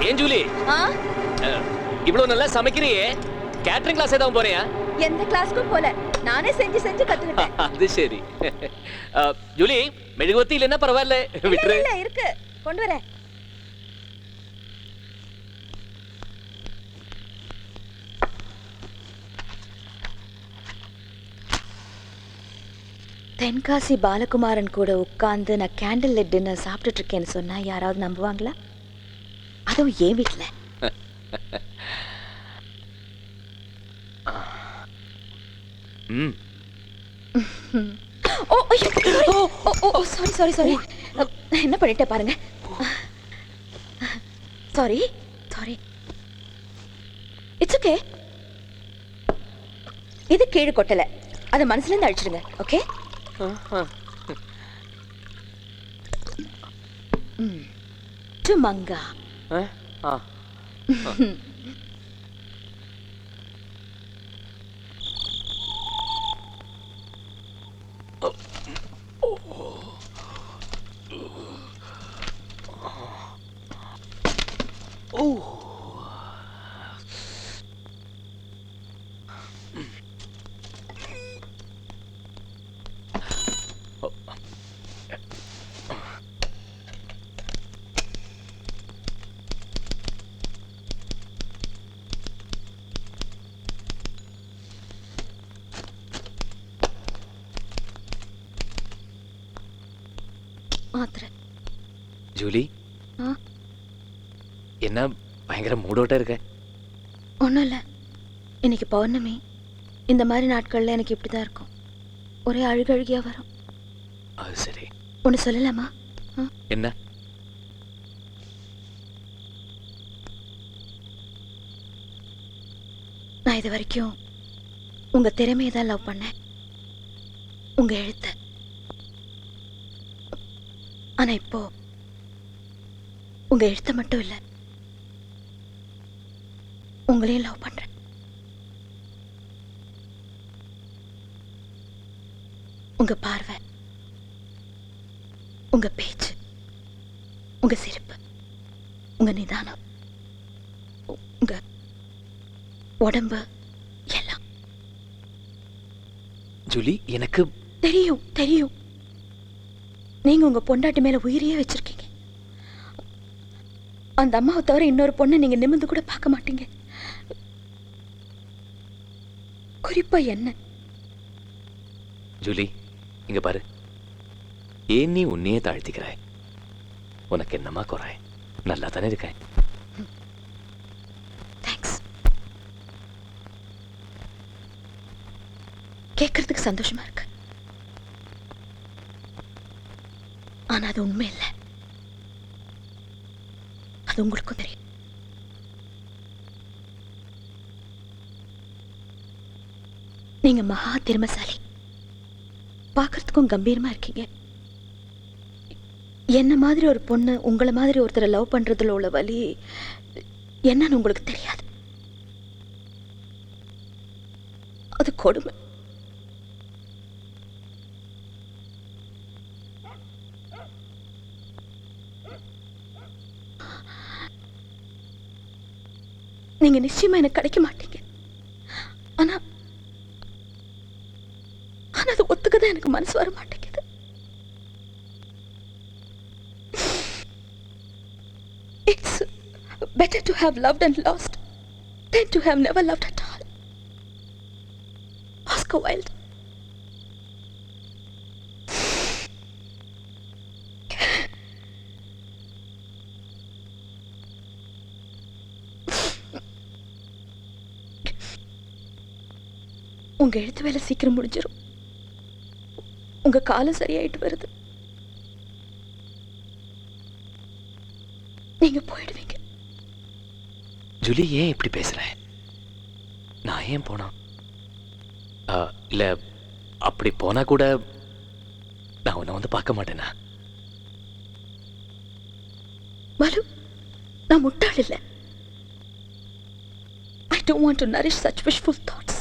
ஏன் ஜூலி, இவ்வளவு நல்லா சமைக்கிறியே, கேட்டரிங் கிளாஸ் ஏதாவது போறியா? எந்த கிளாஸ்க்கும் போல, நானே செஞ்சு செஞ்சு கத்துக்கிட்டேன். அது சரி. ஜூலி, மெழுகுவத்தி இல்லைன்னா பரவாயில்ல, விட்டுரு. இல்ல இருக்கு, கொண்டு வரேன். தென்காசி பாலகுமாரன் கூட உட்கார்ந்து நான் கேண்டில் லிட் டின்னர் சாப்பிட்டுட்டு இருக்கேன்னு சொன்னா யாராவது நம்புவாங்களா? அதுவும் ஏன் வீட்டுல. சாரி என்ன பண்ணிட்டேன் பாருங்க. Sorry it's okay. இது கீழே கொட்டல, அதை மனசுல இருந்து அழிச்சிடுங்க. ஓகே, மங்கா. ஜூலி, என்ன பயங்கர மூடோட்டா இருக்க? ஒன்றும் இல்லை, இன்னைக்கு பௌர்ணமி. இந்த மாதிரி நாட்கள்ல எனக்கு இப்படிதான் இருக்கும், ஒரே அழுகழுகியா வரும். அது சரி. ஒன்று சொல்லலாமா? என்ன? நான் இது வரைக்கும் உங்க திறமையை தான் லவ் பண்ணேன், உங்க எழுத்த. ஆனா இப்போ உங்க எழுத்த மட்டும் இல்ல, உங்களையும் லவ் பண்றேன். உங்க பார்வை, உங்க பேச்சு, உங்க சிரிப்பு, உங்க நிதானம், உங்க உடம்பு எல்லாம். ஜூலி, எனக்கு தெரியும் நீங்க உங்க பொண்டாட்டி மேல உயிரையே வச்சிருக்கீங்க. அந்த அம்மாவை தவிர இன்னொரு பொண்ணை நீங்க நிமிர்ந்து கூட பார்க்க மாட்டீங்க, குறிப்பா என்ன. ஜூலி, இங்க பாரு, ஏன் நீ உன்னையே தாழ்த்திக்கிறாய்? உனக்கு என்னமா குறை? நல்லா தானே இருக்கேன். தேங்க்ஸ். கேட்கறதுக்கு சந்தோஷமா இருக்கு, ஆனா அது உண்மை இல்லை, அது உங்களுக்கும் தெரியும். நீங்க மகா திறமைசாலி, பார்க்கறதுக்கும் கம்பீரமா இருக்கீங்க. என்ன மாதிரி ஒரு பொண்ணு உங்களை மாதிரி ஒருத்தரை லவ் பண்றதுல உள்ள வலி என்னன்னு உங்களுக்கு தெரியாது. அது கொடுமை. நீங்க நிச்சயமா எனக்கு கிடைக்க மாட்டீங்க, ஆனா அது ஒத்துக்கதான் எனக்கு மனசு வர மாட்டேங்குது. It's better to have loved and lost than to have never loved at all. Oscar Wilde. உங்க எழுத்து வேலை சீக்கிரம் முடிஞ்சிடும். உங்க காலம் சரியாயிட்டு வருது. நீங்க போயிடுவீங்க. ஜூலி, ஏன் இப்படி பேசுற? நான் ஏன் போனா? இல்ல, அப்படி போனா கூட நான் உன்னை வந்து பார்க்க மாட்டேனா? பாலு, நான் முட்டாள் இல்லை. I don't want to nourish such wishful thoughts.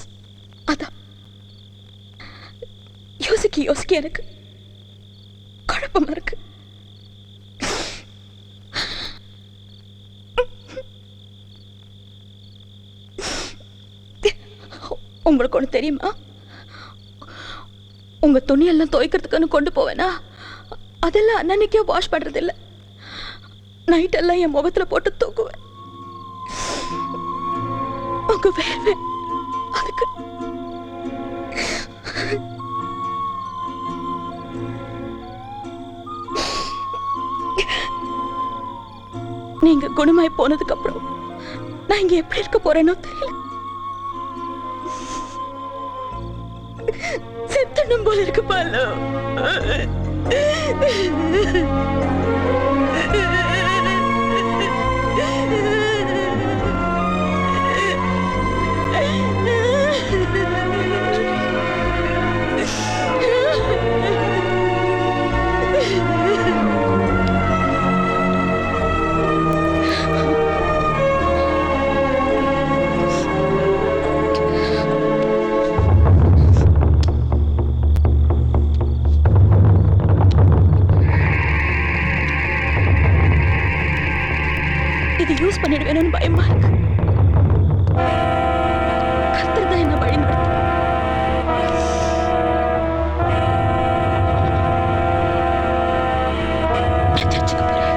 அதான் யோசிக்க எனக்கு குழப்பமா இருக்கு. உங்களுக்கு ஒன்று தெரியுமா? உங்க துணியெல்லாம் துவைக்கிறதுக்குன்னு கொண்டு போவேனா, அதெல்லாம் அன்னன்னைக்கே வாஷ் பண்றது இல்லை. நைட் எல்லாம் என் முகத்துல போட்டு தூக்குவேன். உங்க வேர்வை அதுக்கு நீங்க குணமாய் போனதுக்கு அப்புறம் நான் இங்க எப்படி இருக்க போறேனோ தெரியல. செத்தனும் போல இருக்கு பாலு. இது யூஸ் பண்ணிடுவேணும்னு பயமா இருக்கு. கர்த்தர் தான் என்ன வழி நடத்தும். நான் சர்ச்சுக்கு போறேன்.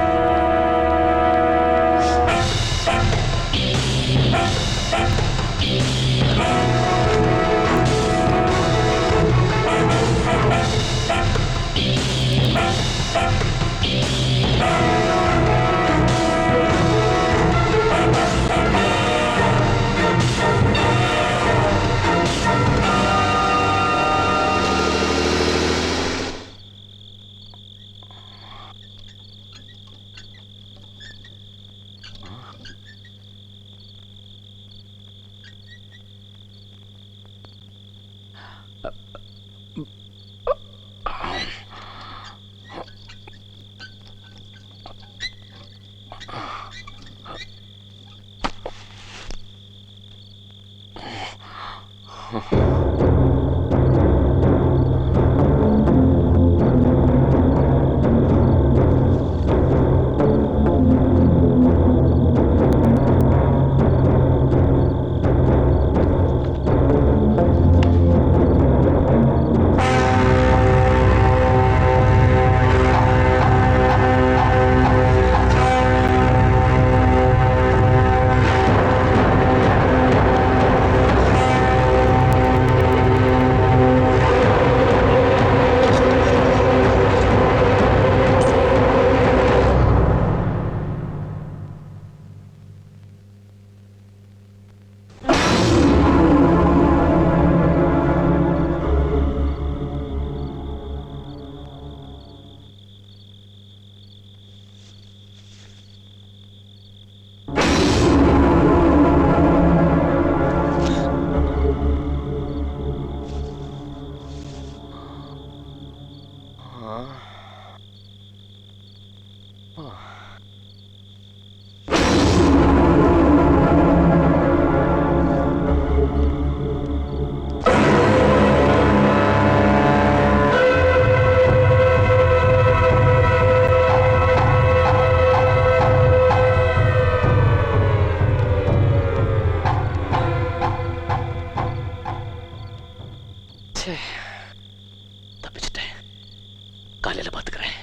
தப்பிச்சிட்டேன். காலையில பாத்துக்கிறேன்.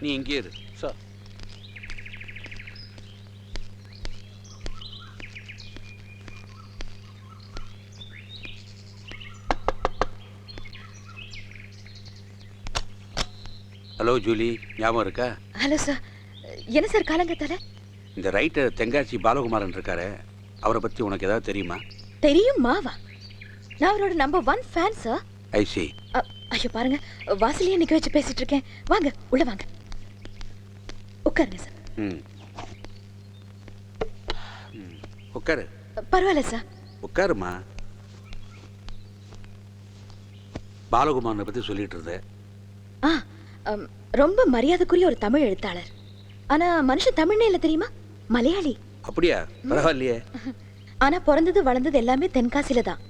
நீ இங்கே இரு. சார். ஹலோ ஜூலி, ஞாபகம் இருக்கா? Hello sir. என்ன சார் காலங்கத்தால? இந்த ரைட்டர் தென்காசி பாலகுமாரன் இருக்காரு, அவரை பற்றி உனக்கு ஏதாவது தெரியுமா? தெரியும் மாவா. நான் அவரோட நம்பர் 1 ஃபேன் சார். ஐ சி. ஐயோ பாருங்க, வாசலையே நிக்க வச்சு பேசிட்டு இருக்கேன். வாங்க உள்ள வாங்க, உட்காருங்க சார். உட்காரு. பரவாயில்ல சார். உட்காருமா. பாலகுமாரனை பற்றி சொல்லிட்டு இருந்தேன். ரொம்ப மரியாதைக்குரிய ஒரு தமிழ் எழுத்தாளர். ஆனா மனுஷன் தமிழ்னே இல்ல தெரியுமா, மலையாளி. அப்படியா? பரவாயில்லையே. ஆனா பிறந்தது வளர்ந்தது எல்லாமே தென்காசியில தான்.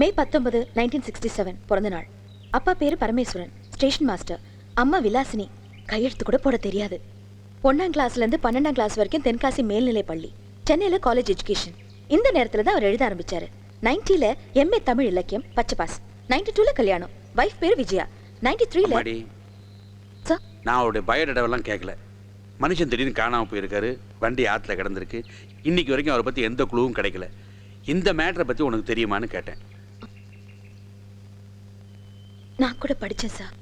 மே 19, 1967 பிறந்த நாள். அப்பா பேரு பரமேஸ்வரன், ஸ்டேஷன் மாஸ்டர். அம்மா விலாசினி, கையெழுத்து கூட போட தெரியாது. 1ஆம் கிளாஸ்ல இருந்து 12ஆம் கிளாஸ் வரைக்கும் தென்காசி மேல்நிலை பள்ளி, சென்னையில காலேஜ் எஜுகேஷன். இந்த நேரத்துல தான் அவர் எழுத ஆரம்பிச்சாரு. 90ல MA தமிழ் இலக்கியம் பச்சை பாஸ். 92ல கல்யாணம், வைஃப் பேரு விஜயா. 93ல நான் அவருடைய பயோடேட்டாவெல்லாம் கேட்கல. மனுஷன் திடீர்னு காணாமல் போயிருக்காரு, வண்டி ஆற்றுல கிடந்திருக்கு. இன்னைக்கு வரைக்கும் அவரை பற்றி எந்த குழுவும் கிடைக்கல. இந்த மேட்டரை பற்றி உனக்கு தெரியுமான்னு கேட்டேன். நான் கூட படிச்சேன் சார்.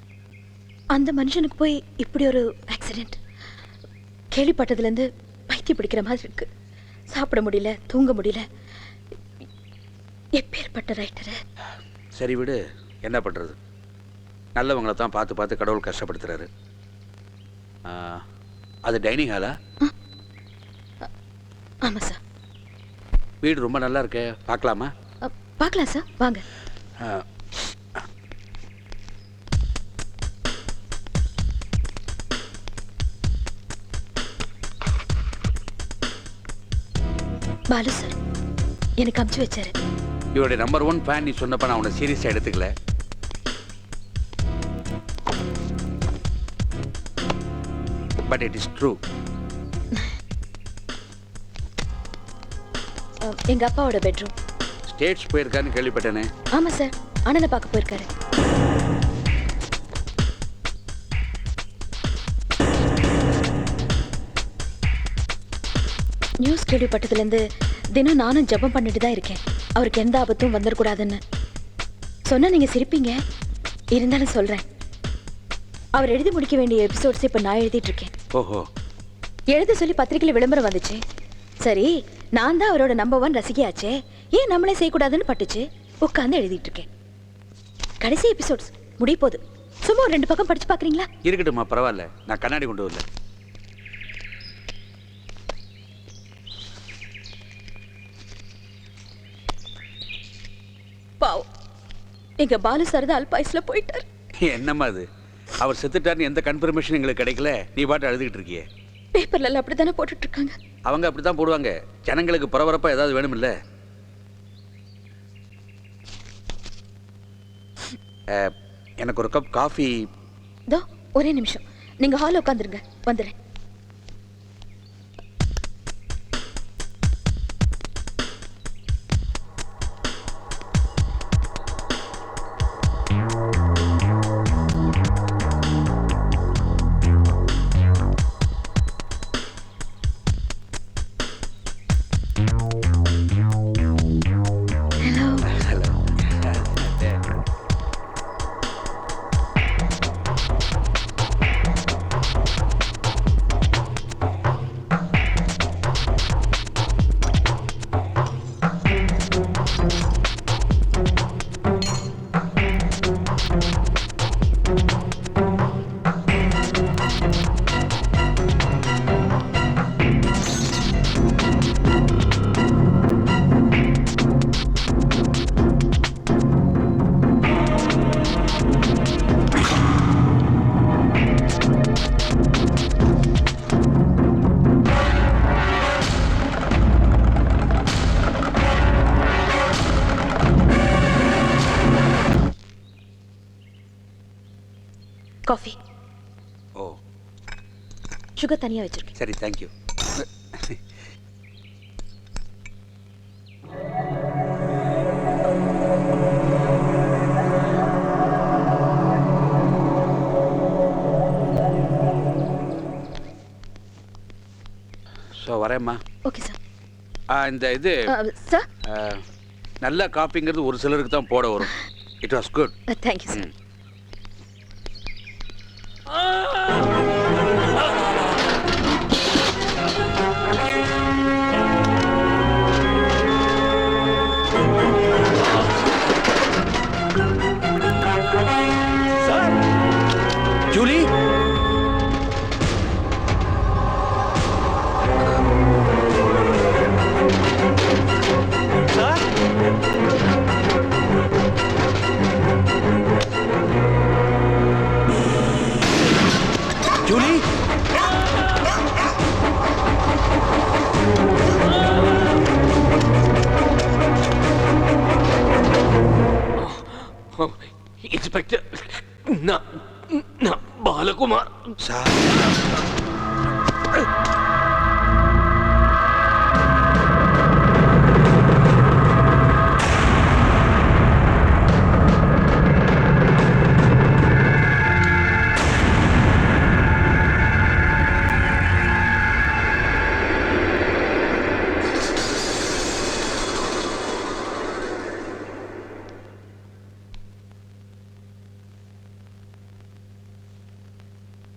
அந்த மனுஷனுக்கு போய் இப்படி ஒரு ஆக்சிடென்ட் கேள்விப்பட்டதுலேருந்து பைத்தியம் பிடிக்கிற மாதிரி இருக்கு. சாப்பிட முடியல, தூங்க முடியல. எப்பேற்பட்ட ரைட்டரு. சரி விடு, என்ன பண்ணுறது? நல்லவங்களை தான் பார்த்து பார்த்து கடவுள் கஷ்டப்படுத்துறாரு. அது டைனிங் ஹாலா? ஆமா சார். வீடு ரொம்ப நல்லா இருக்கே, பார்க்கலாமா? பார்க்கலாம் சார், வாங்க. பாலு சார் எனக்கு அமுச்சு வச்சாரு. இவருடைய நம்பர் 1 ஃபேன். நீ சொன்னப்ப நான் உன்னை சீரியஸாக எடுத்துக்கல. But it is true. எங்க அப்பாவோட பெட்ரூம். ஸ்டேட்ஸ் போயிருக்காருன்னு கேள்விப்பட்டேனே. ஆமா சார், அண்ணனை பார்க்க போயிருக்காரு. நியூஸ் கேள்விப்பட்டதுலேருந்து தினம் நானும் ஜெபம் பண்ணிட்டு தான் இருக்கேன், அவருக்கு எந்த ஆபத்தும் வந்துடக்கூடாதுன்னு. சொன்னா நீங்க சிரிப்பீங்க, இருந்தாலும் சொல்றேன். அவர் எழுதி முடிக்க வேண்டிய எபிசோட்ஸ் இப்ப நான் எழுதிட்டு இருக்கேன். ஓஹோ. எழுத சொல்லி பத்திரிகையில் விளம்பரம் வந்துச்சு. சரி, நான் தான் அவரோட நம்பர் 1 ரசிகையாச்சே, ஏன் நம்மளே செய்யக்கூடாதுன்னு பட்டுச்சு. உட்காந்து எழுதிட்டு இருக்கேன். கடைசி எபிசோட்ஸ் முடிய போகுது. சும்மா 2 பக்கம் படிச்சு பாக்குறீங்களா? இருக்கட்டும்மா, பரவாயில்ல. நான் கண்ணாடி கொண்டு வரல. பாவம், எங்க பாலு சார் தான் அல்பாயுஸ்ல போயிட்டார். என்னம்மா அது? அவர் செத்துட்டாருன்னு எந்த கன்ஃபர்மேஷன் எங்களுக்கு கிடைக்கல, நீ பாட்டு அழுதுகிட்டு இருக்கியே. பேப்பர்ல எல்லாம் அப்படித்தானே போட்டுட்டு இருக்காங்க. அவங்க அப்படித்தான் போடுவாங்க. ஜனங்களுக்கு பரபரப்பா ஏதாவது வேணுமில்ல. எனக்கு ஒரு கப் காஃபி. தோ ஒரே நிமிஷம், நீங்க ஹால்ல உட்காந்துருங்க, வந்துடுறேன். காஃபி. ஓ, சுகர் தனியா வச்சிருக்கேன். சரி, தேங்க்யூ. வரேம்மா. Okay sir. இந்த இது சார் நல்ல காப்பிங்கிறது ஒரு சிலருக்கு தான் போட வரும். It was good. Thank you sir. Julie, sir, Julie, inspector, நான் பாலகுமார் சார்.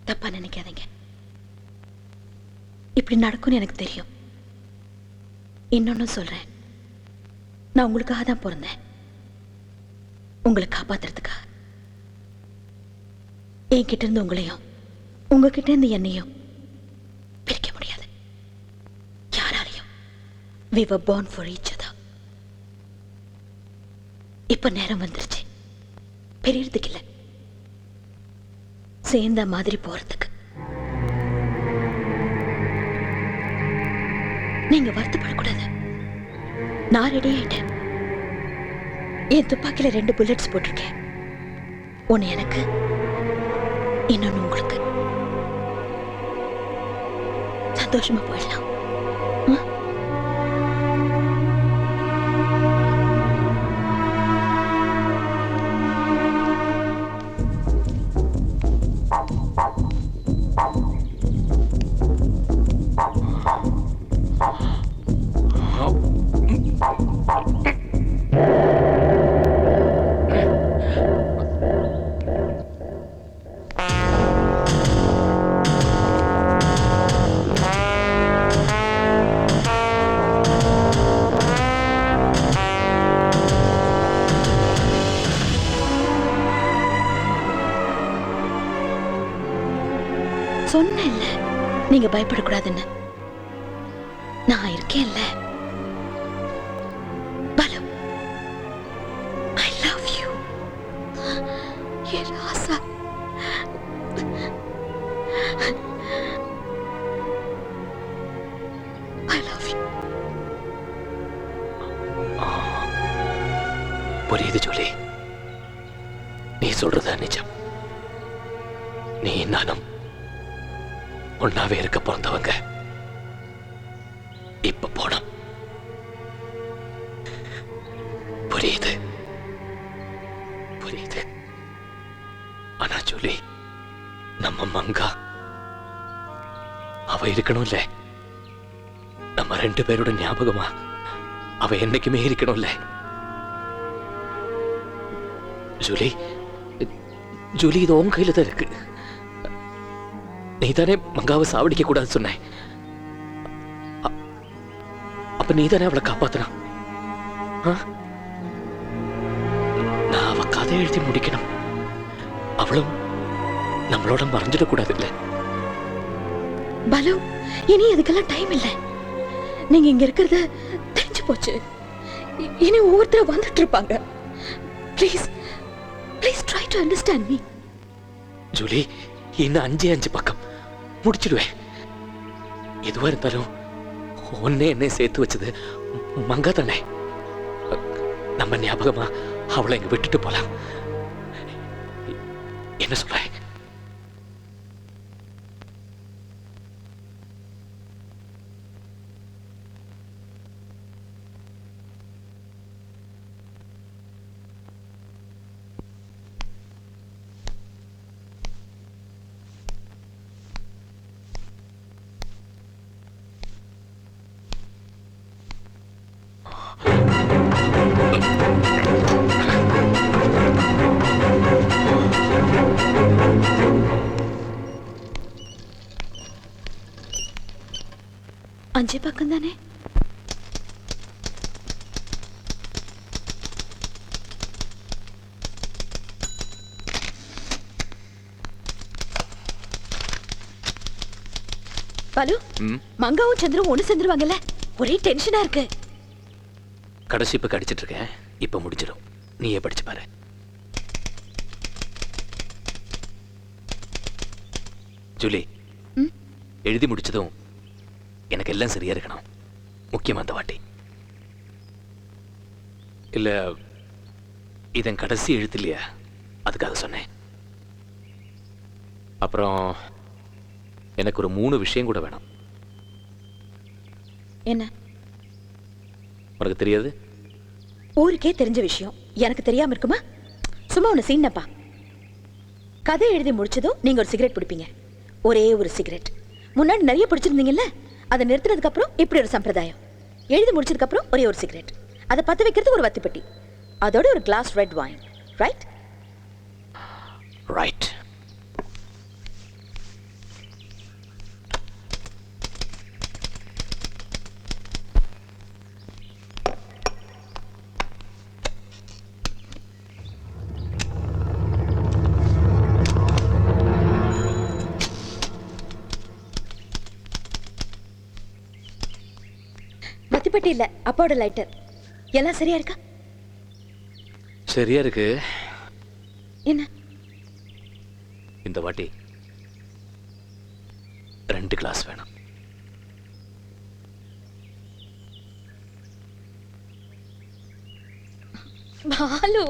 தப்பா நினைக்காதீங்க. இப்படி நடக்கும்னு எனக்கு தெரியும். இன்னொன்னு சொல்றேன், நான் உங்களுக்காக தான் பிறந்தேன், உங்களை காப்பாத்துறதுக்காக. என்கிட்ட இருந்து உங்களையும் உங்ககிட்ட இருந்து என்னையும் பிரிக்க முடியாது யாராலையும். We were born for each other. இப்ப நேரம் வந்துருச்சு, பெரியறதுக்கு இல்லை, சேர்ந்த மாதிரி போறதுக்கு. நீங்க வருத்தப்படக்கூடாது. நான் ரெடி ஆயிட்டேன். என் துப்பாக்கியில 2 புல்லட்ஸ் போட்டிருக்கேன். ஒன்னு எனக்கு, இன்னொன்னு உங்களுக்கு. சந்தோஷமா போயிடலாம். சொன்னேன்ல நீங்க பயப்படக்கூடாதுன்னு. நான் இருக்கேன்ல. Balu, I love you. ஏ ராசா. I love you. புரியுது ஜூலி, நீ சொல்றது நிஜம். நீ நானும் ஒன்னாவே இருக்க பிறந்தவங்க. இப்ப போனோம். புரியுது புரியுது. ஆனா ஜூலி, நம்ம மங்கா அவ இருக்கணும்ல. நம்ம 2 பேரோட ஞாபகமா அவ என்னைக்குமே இருக்கணும்ல. ஜூலி, ஜூலி, இது உன் கையில தான் இருக்கு. நீ தானே மங்காவை சாவடிக்க கூடாது சொன்ன. அப்ப நீ தானே அவளை காப்பாத்தனா. நான் அவ கதை எழுதி முடிக்கணும். அவளும் நம்மளோட மறைஞ்சிடக்கூடாது இல்ல. பாலு, இனி அதுக்கெல்லாம் டைம் இல்லை. நீங்க இங்க இருக்கிறது தெரிஞ்சு போச்சு. இனி ஒவ்வொருத்தரும் வந்துட்டு இருப்பாங்க. Please please try to understand me. Julie, இன்னும் 5 பக்கம் முடிச்சிடுவேன். எதுவா இருந்தாலும் ஒன்னே என்ன சேர்த்து வச்சது மங்கா தானே. நம்ம ஞாபகமா அவளை இங்க விட்டுட்டு போலாம். என்ன சொல்ற? அஞ்சு பக்கம் தானே? பாலு, மங்காவும் சந்திரவும் ஒண்ணு சேர்ந்துருவாங்கல்ல? ஒரே டென்ஷனா இருக்கு. கடைசி இப்ப கடிச்சிட்டு இருக்கேன். இப்ப முடிஞ்சிடும். நீயே படிச்சு பாரு. ஜூலி, எழுதி முடிச்சதும் எனக்கு எல்லாம் சரியா இருக்கணும். முக்கியமா அந்த வாட்டி. இல்ல இதன் கடைசி எழுத்து இல்லையா, அதுக்காக சொன்னேன். அப்புறம் எனக்கு ஒரு 3 விஷயம் கூட வேணும். என்ன? உனக்கு தெரியாது? ஊருக்கே தெரிஞ்ச விஷயம் எனக்கு தெரியாம இருக்குமா? சும்மா ஒண்ணு சீனப்பா. கதை எழுதி முடிச்சதும் நீங்க ஒரு சிகரெட் பிடிப்பீங்க. ஒரே ஒரு சிகரெட். முன்னாடி நிறைய பிடிச்சிருந்தீங்கல்ல, அதை நிறுத்தினதுக்கு அப்புறம் இப்படி ஒரு சம்பிரதாயம். எழுதி முடிச்சதுக்கு அப்புறம் ஒரே ஒரு சிகரெட். அதை பத்த வைக்கிறதுக்கு ஒரு வத்திப்பெட்டி. அதோட ஒரு glass red wine. Right? Right. வத்திப்பெட்டி இல்ல, அப்பாவோட லைட்டர். எல்லாம் சரியா இருக்கா? சரியா இருக்கு. என்ன? இந்த வாட்டி 2 கிளாஸ் வேணும். பாலு,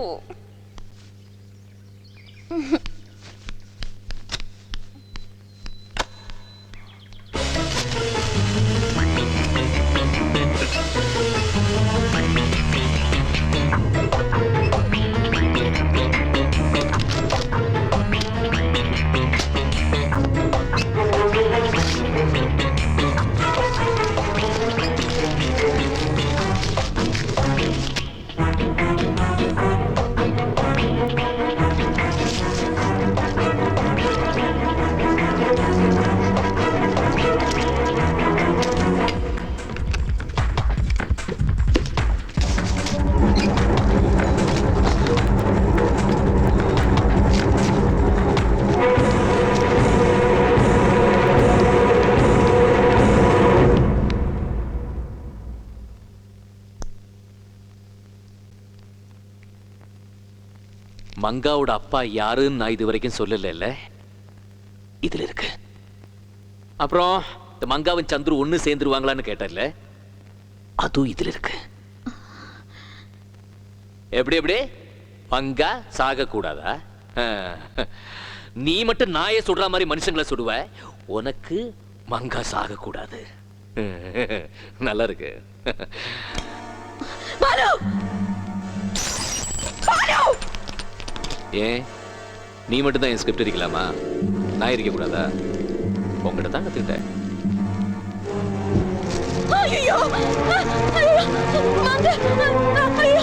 மங்காவோட அப்பா யாருன்னு நான் இது வரைக்கும் சொல்லல. இதுல இருக்கு. அப்புறம் இந்த மங்காவும் சந்துரு ஒண்ணு சேர்ந்துருவாங்களான்னு கேட்டல, அதுவும் இதுல இருக்கு. எப்படி எப்படி மங்கா சாக கூடாதா? நீ மட்டும் நாயை சுடுற மாதிரி மனுஷங்களை சுடுவ, உனக்கு மங்கா சாக கூடாது. நல்லா இருக்கு. ஏன் நீ மட்டும் தான் என் ஸ்கிரிப்ட் இருக்கலாமா? நான் இருக்க கூடாதா? உங்ககிட்ட தான் கத்துக்கிட்டேன். ஐயோ! ஐயோ!